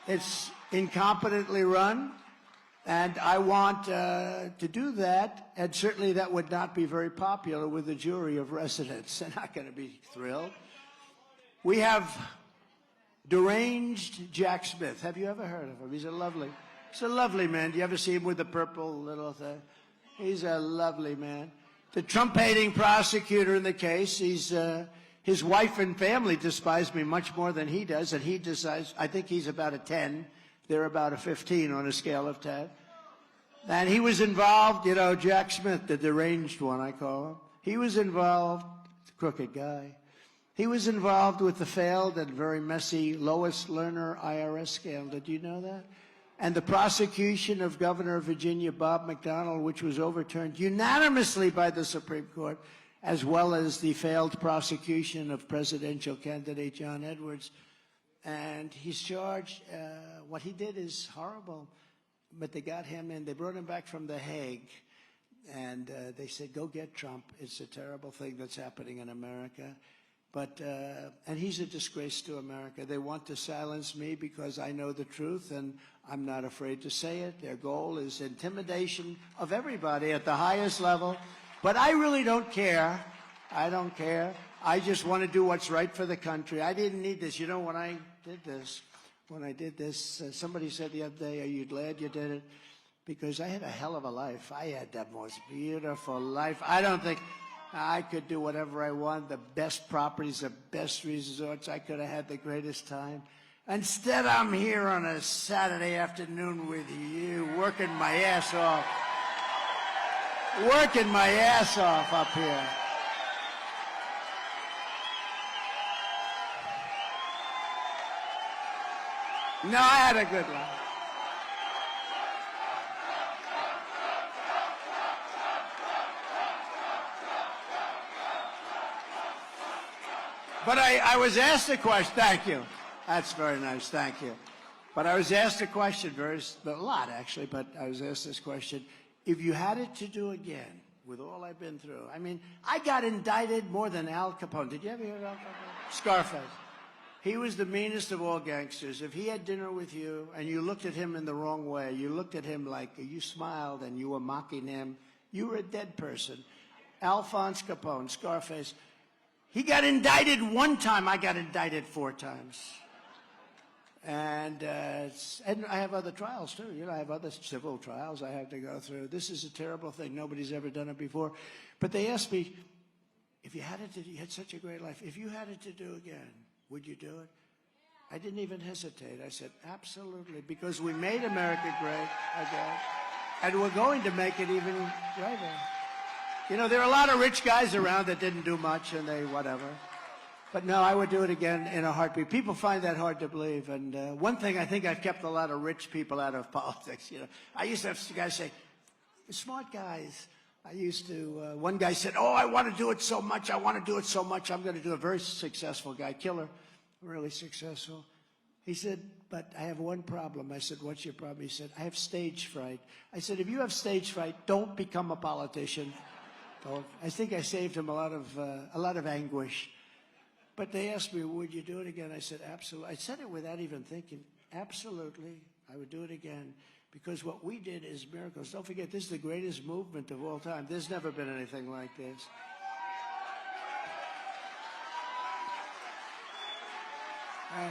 It's incompetently run. And I want to do that, and certainly that would not be very popular with the jury of residents. They're not going to be thrilled. We have deranged Jack Smith. Have you ever heard of him? He's a lovely man. Do you ever see him with the purple little thing? He's a lovely man. The Trump-hating prosecutor in the case, his wife and family despise me much more than he does, and he decides, I think he's about a 10. They're about a 15 on a scale of 10. And he was involved, you know, Jack Smith, the deranged one, I call him. He was involved, crooked guy. He was involved with the failed and very messy Lois Lerner IRS scandal. Did you know that? And the prosecution of Governor of Virginia, Bob McDonnell, which was overturned unanimously by the Supreme Court, as well as the failed prosecution of presidential candidate John Edwards. And he's charged. What he did is horrible, but they got him in. They brought him back from The Hague, and they said, go get Trump. It's a terrible thing that's happening in America. But and he's a disgrace to America. They want to silence me because I know the truth, and I'm not afraid to say it. Their goal is intimidation of everybody at the highest level. But I really don't care. I don't care. I just want to do what's right for the country. I didn't need this. You know, when I did this, somebody said the other day, are you glad you did it? Because I had a hell of a life. I had the most beautiful life. I don't think I could do whatever I want, the best properties, the best resorts. I could have had the greatest time. Instead, I'm here on a Saturday afternoon with you, working my ass off. Working my ass off up here. No, I had a good life. But I was asked a question. Thank you. That's very nice. Thank you. But I was asked a question, a lot actually, but I was asked this question. If you had it to do again, with all I've been through, I mean, I got indicted more than Al Capone. Did you ever hear of Al Capone? Scarface. He was the meanest of all gangsters. If he had dinner with you and you looked at him in the wrong way, you looked at him like you smiled and you were mocking him, you were a dead person. Alphonse Capone, Scarface. He got indicted one time. I got indicted 4 times. And I have other trials, too. You know, I have other civil trials I have to go through. This is a terrible thing. Nobody's ever done it before. But they asked me, if you had it to, you had such a great life. If you had it to do again, would you do it? I didn't even hesitate. I said, absolutely, because we made America great again, and we're going to make it even greater. You know, there are a lot of rich guys around that didn't do much, and they whatever. But no, I would do it again in a heartbeat. People find that hard to believe. And one thing, I think I've kept a lot of rich people out of politics. You know, I used to have guys say, smart guys. I used to, one guy said, oh, I want to do it so much. I want to do it so much. I'm going to do it. A very successful guy, killer, really successful. He said, but I have one problem. I said, what's your problem? He said, I have stage fright. I said, if you have stage fright, don't become a politician. Don't. I think I saved him a lot of anguish. But they asked me, would you do it again? I said, absolutely. I said it without even thinking. Absolutely, I would do it again. Because what we did is miracles. Don't forget, this is the greatest movement of all time. There's never been anything like this.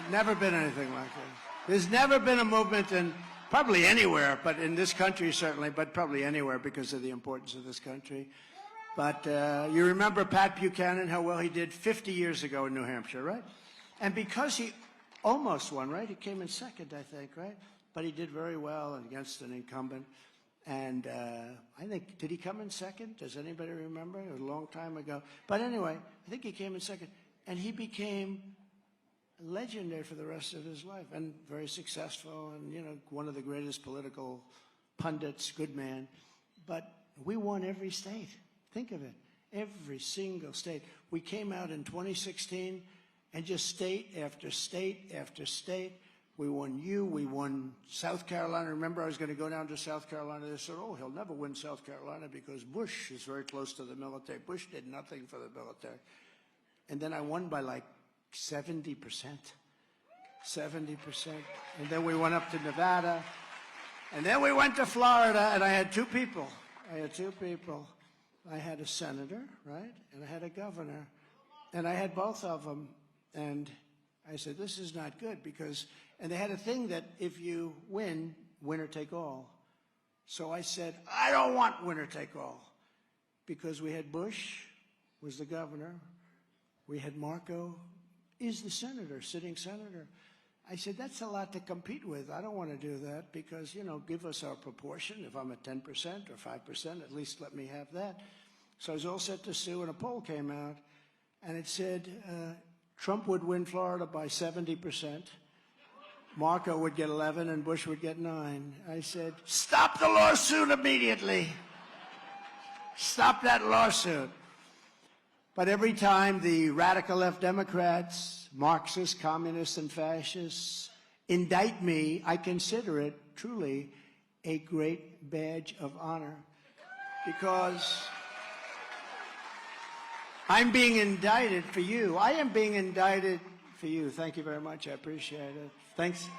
Never been anything like this. There's never been a movement in probably anywhere, but in this country certainly, but probably anywhere because of the importance of this country. But you remember Pat Buchanan, how well he did 50 years ago in New Hampshire, right? And because he almost won, right? He came in second, I think, right? But he did very well against an incumbent. And I think, did he come in second? Does anybody remember? It was a long time ago. But anyway, I think he came in second. And he became legendary for the rest of his life and very successful and, you know, one of the greatest political pundits, good man. But we won every state. Think of it. Every single state. We came out in 2016 and just state after state after state. We won we won South Carolina. Remember, I was going to go down to South Carolina. They said, oh, he'll never win South Carolina because Bush is very close to the military. Bush did nothing for the military. And then I won by like 70%. 70%. And then we went up to Nevada. And then we went to Florida, and I had two people. I had a senator, right? And I had a governor. And I had both of them. And I said, this is not good because, and they had a thing that if you win, winner take all. So I said, I don't want winner take all. Because we had Bush was the governor. We had Marco is the senator, sitting senator. I said, that's a lot to compete with. I don't want to do that because, you know, give us our proportion. If I'm at 10% or 5%, at least let me have that. So I was all set to sue, and a poll came out, and it said Trump would win Florida by 70%. Marco would get 11, and Bush would get 9. I said, stop the lawsuit immediately. Stop that lawsuit. But every time the radical left Democrats, Marxists, communists, and fascists indict me, I consider it truly a great badge of honor because I'm being indicted for you. I am being indicted for you. Thank you very much. I appreciate it.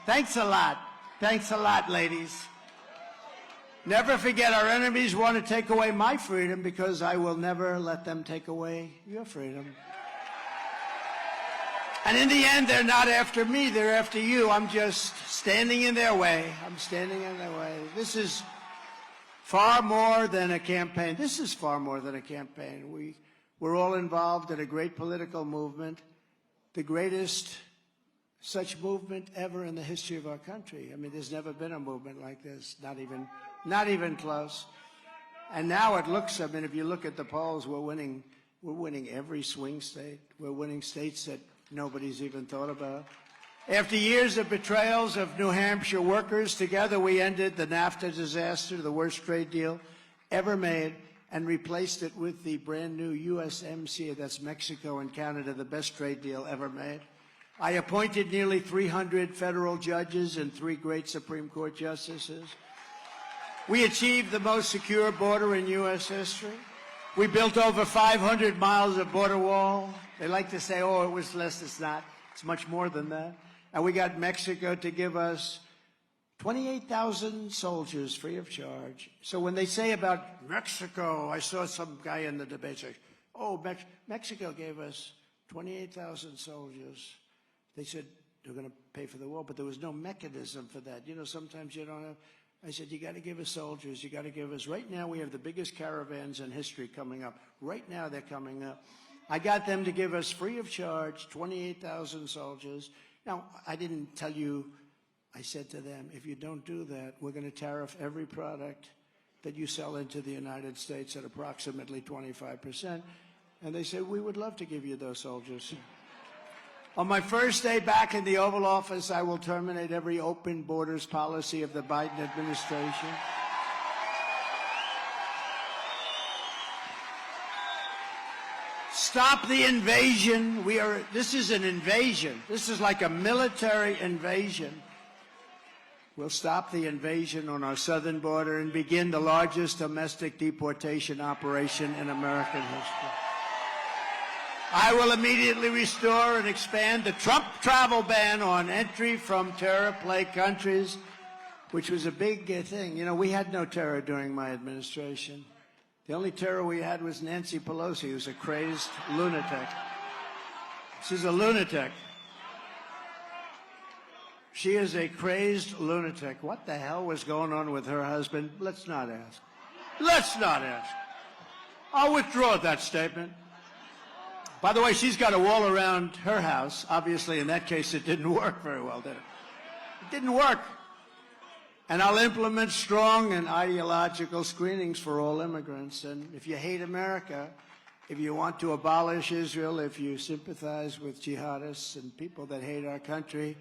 Thanks a lot. Thanks a lot, ladies. Never forget, our enemies want to take away my freedom because I will never let them take away your freedom. And in the end, they're not after me, they're after you. I'm just standing in their way. I'm standing in their way. This is far more than a campaign. This is far more than a campaign. We're all involved in a great political movement, the greatest such movement ever in the history of our country. I mean, there's never been a movement like this, not even close. And now it looks, I mean, if you look at the polls, we're winning every swing state. We're winning states that nobody's even thought about. After years of betrayals of New Hampshire workers, together we ended the NAFTA disaster, the worst trade deal ever made, and replaced it with the brand new USMCA, that's Mexico and Canada, the best trade deal ever made. I appointed nearly 300 federal judges and 3 great Supreme Court justices. We achieved the most secure border in U.S. history. We built over 500 miles of border wall. They like to say, oh, it was less. It's not. It's much more than that. And we got Mexico to give us 28,000 soldiers free of charge. So when they say about Mexico, I saw some guy in the debate say, oh, Mexico gave us 28,000 soldiers. They said they're going to pay for the wall, but there was no mechanism for that. You know, sometimes you don't have. I said, you got to give us soldiers. You got to give us. Right now, we have the biggest caravans in history coming up. Right now, they're coming up. I got them to give us free of charge 28,000 soldiers. Now, I didn't tell you. I said to them, if you don't do that, we're going to tariff every product that you sell into the United States at approximately 25%. And they said, we would love to give you those soldiers. On my first day back in the Oval Office, I will terminate every open borders policy of the Biden administration. Stop the invasion. This is an invasion. This is like a military invasion. We'll stop the invasion on our southern border and begin the largest domestic deportation operation in American history. I will immediately restore and expand the Trump travel ban on entry from terror-plagued countries, which was a big thing. You know, we had no terror during my administration. The only terror we had was Nancy Pelosi, who's a crazed lunatic. She's a lunatic. She is a crazed lunatic. What the hell was going on with her husband? Let's not ask. Let's not ask. I'll withdraw that statement. By the way, she's got a wall around her house. Obviously, in that case, it didn't work very well, did it? It didn't work. And I'll implement strong and ideological screenings for all immigrants. And if you hate America, if you want to abolish Israel, if you sympathize with jihadists and people that hate our country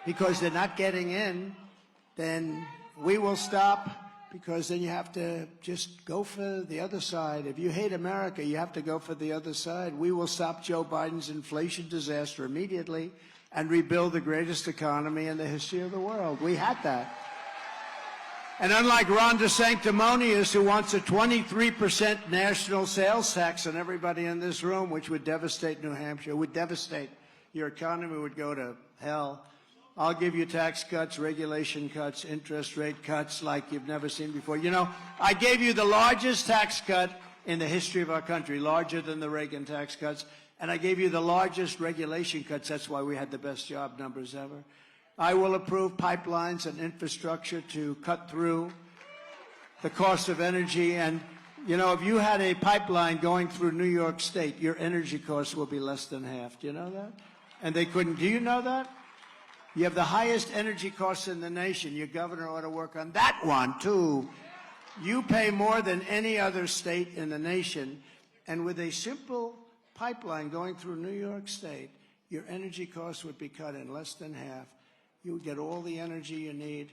because they're not getting in, then we will stop, because then you have to just go for the other side. If you hate America, you have to go for the other side. We will stop Joe Biden's inflation disaster immediately and rebuild the greatest economy in the history of the world. We had that. And unlike Ron DeSanctimonious, who wants a 23% national sales tax on everybody in this room, which would devastate New Hampshire, would devastate your economy, would go to hell, I'll give you tax cuts, regulation cuts, interest rate cuts like you've never seen before. You know, I gave you the largest tax cut in the history of our country, larger than the Reagan tax cuts, and I gave you the largest regulation cuts. That's why we had the best job numbers ever. I will approve pipelines and infrastructure to cut through the cost of energy. And, you know, if you had a pipeline going through New York State, your energy costs will be less than half. Do you know that? And they couldn't. Do you know that? You have the highest energy costs in the nation. Your governor ought to work on that one, too. You pay more than any other state in the nation. And with a simple pipeline going through New York State, your energy costs would be cut in less than half. You would get all the energy you need,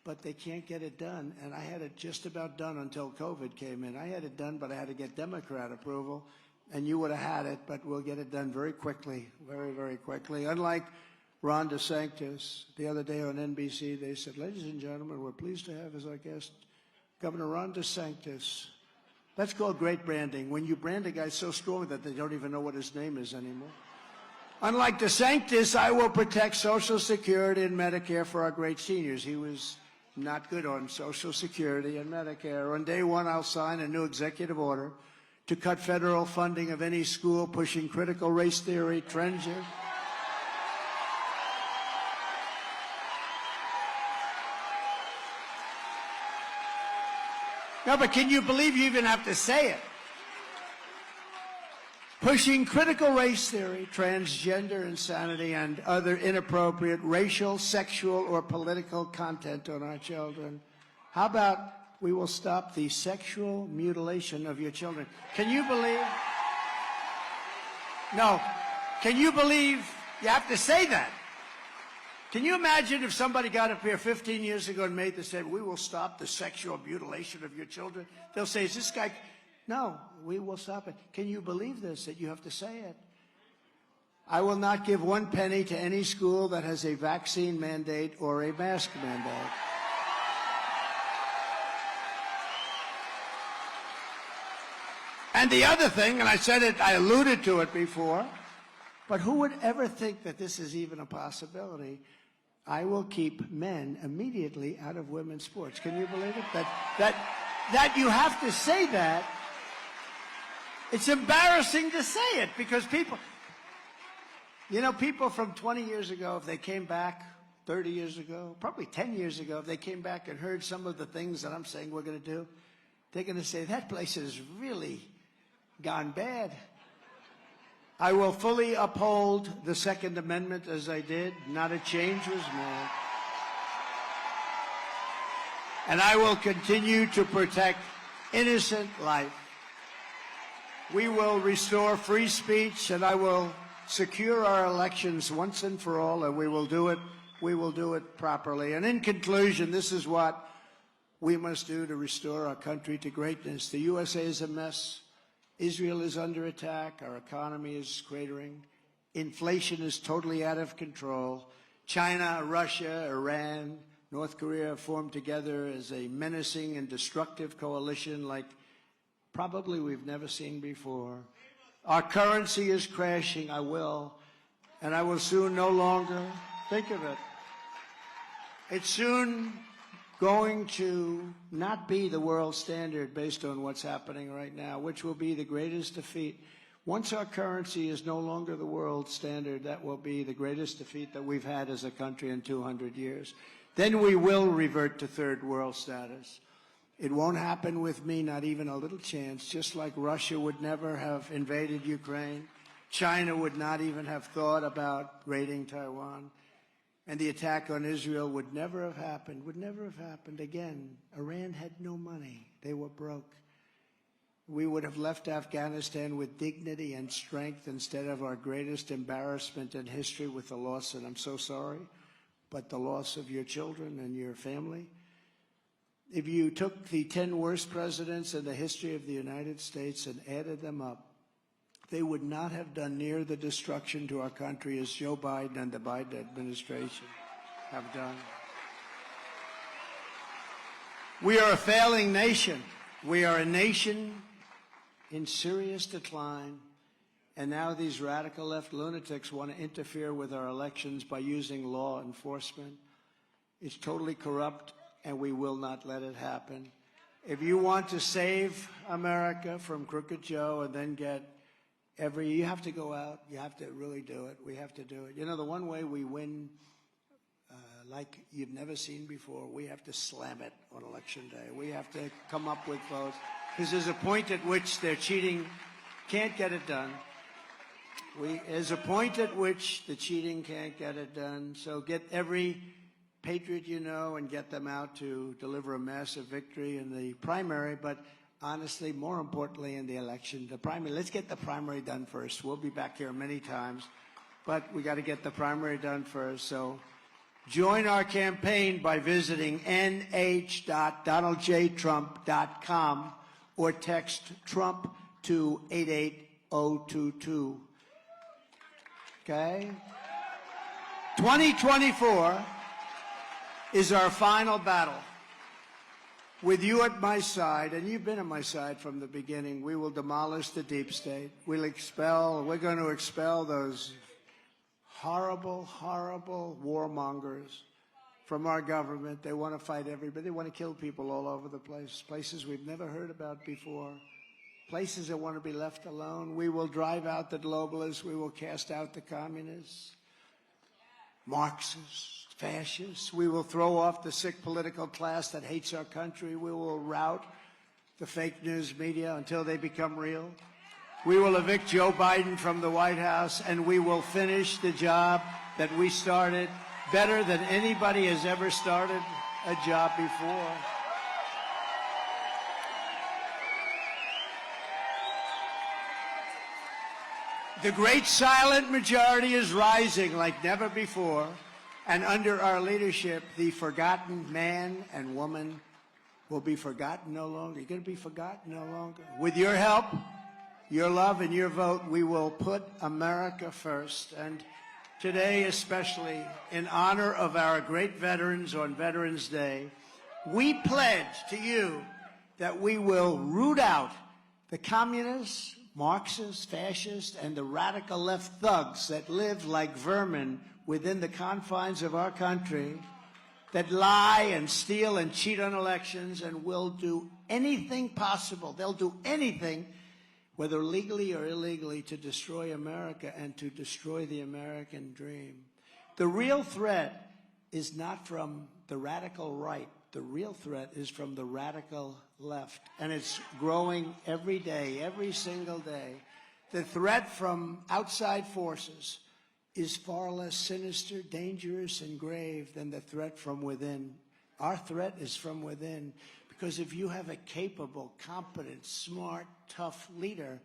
but they can't get it done. And I had it just about done until COVID came in. I had it done, but I had to get Democrat approval, and you would have had it, but we'll get it done very quickly, very, very quickly. Unlike Ron DeSantis, the other day on NBC, they said, ladies and gentlemen, we're pleased to have as our guest Governor Ron DeSantis. That's called great branding, when you brand a guy so strong that they don't even know what his name is anymore. Unlike DeSantis, I will protect Social Security and Medicare for our great seniors. He was not good on Social Security and Medicare. On day one, I'll sign a new executive order to cut federal funding of any school pushing critical race theory, transgender. No, but can you believe you even have to say it? Pushing critical race theory, transgender insanity, and other inappropriate racial, sexual, or political content on our children. How about we will stop the sexual mutilation of your children? Can you believe? No. Can you believe you have to say that? Can you imagine if somebody got up here 15 years ago and made the statement, we will stop the sexual mutilation of your children? They'll say, is this guy... No, we will stop it. Can you believe this, that you have to say it? I will not give 1 penny to any school that has a vaccine mandate or a mask mandate. And the other thing, and I said it, I alluded to it before, but who would ever think that this is even a possibility? I will keep men immediately out of women's sports. Can you believe it? That you have to say that. It's embarrassing to say it because people, you know, people from 20 years ago, if they came back 30 years ago, probably 10 years ago, if they came back and heard some of the things that I'm saying we're going to do, they're going to say, that place has really gone bad. I will fully uphold the Second Amendment as I did. Not a change was made. And I will continue to protect innocent life. We will restore free speech, and I will secure our elections once and for all, and we will do it properly. And in conclusion, this is what we must do to restore our country to greatness. The USA is a mess. Israel is under attack. Our economy is cratering. Inflation is totally out of control. China, Russia, Iran, North Korea have formed together as a menacing and destructive coalition like probably we've never seen before. Our currency is crashing. I will soon no longer think of it. It's soon going to not be the world standard based on what's happening right now, which will be the greatest defeat. Once our currency is no longer the world standard, that will be the greatest defeat that we've had as a country in 200 years. Then we will revert to third world status. It won't happen with me, not even a little chance, just like Russia would never have invaded Ukraine. China would not even have thought about raiding Taiwan. And the attack on Israel would never have happened again. Iran had no money. They were broke. We would have left Afghanistan with dignity and strength instead of our greatest embarrassment in history with the loss, and I'm so sorry, but the loss of your children and your family. If you took the 10 worst presidents in the history of the United States and added them up, they would not have done near the destruction to our country as Joe Biden and the Biden administration have done. We are a failing nation. We are a nation in serious decline, and now these radical left lunatics want to interfere with our elections by using law enforcement. It's totally corrupt, and we will not let it happen. If you want to save America from Crooked Joe and then get you have to go out, you have to really do it. We have to do it. You know, the one way we win like you've never seen before, we have to slam it on Election Day. We have to come up with votes. Because there's a point at which they're cheating, can't get it done. There's a point at which the cheating can't get it done. So get every patriot you know and get them out to deliver a massive victory in the primary. But honestly, more importantly, in the election, the primary. Let's get the primary done first. We'll be back here many times, but we got to get the primary done first. So join our campaign by visiting nh.donaldjtrump.com or text Trump to 88022. Okay? 2024 is our final battle. With you at my side, and you've been at my side from the beginning, we will demolish the deep state. We're going to expel those horrible, horrible warmongers from our government. They want to fight everybody. They want to kill people all over the place, places we've never heard about before, places that want to be left alone. We will drive out the globalists. We will cast out the communists, Marxists, fascists. We will throw off the sick political class that hates our country. We will rout the fake news media until they become real. We will evict Joe Biden from the White House, and we will finish the job that we started better than anybody has ever started a job before. The great silent majority is rising like never before. And under our leadership, the forgotten man and woman will be forgotten no longer. You're going to be forgotten no longer. With your help, your love, and your vote, we will put America first. And today, especially, in honor of our great veterans on Veterans Day, we pledge to you that we will root out the communists, Marxists, fascists, and the radical left thugs that live like vermin within the confines of our country, that lie and steal and cheat on elections and will do anything possible. They'll do anything, whether legally or illegally, to destroy America and to destroy the American dream. The real threat is not from the radical right. The real threat is from the radical left, and it's growing every day, every single day. The threat from outside forces is far less sinister, dangerous, and grave than the threat from within. Our threat is from within, because if you have a capable, competent, smart, tough leader,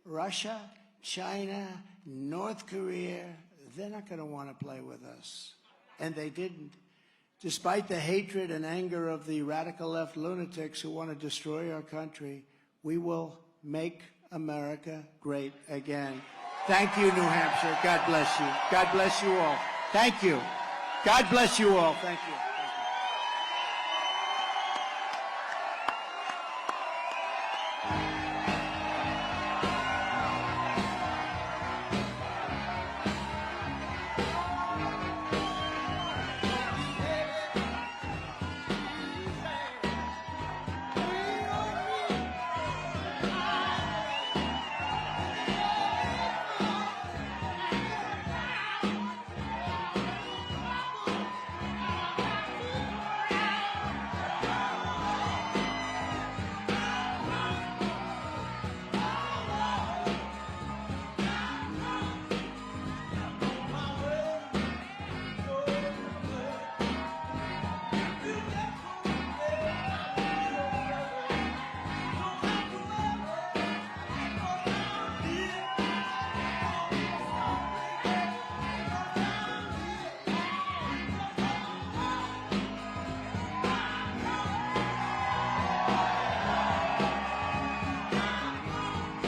Russia, China, North Korea, they're not going to want to play with us. And they didn't. Despite the hatred and anger of the radical left lunatics who want to destroy our country, we will make America great again. Thank you, New Hampshire. God bless you. God bless you all. Thank you. God bless you all. Thank you.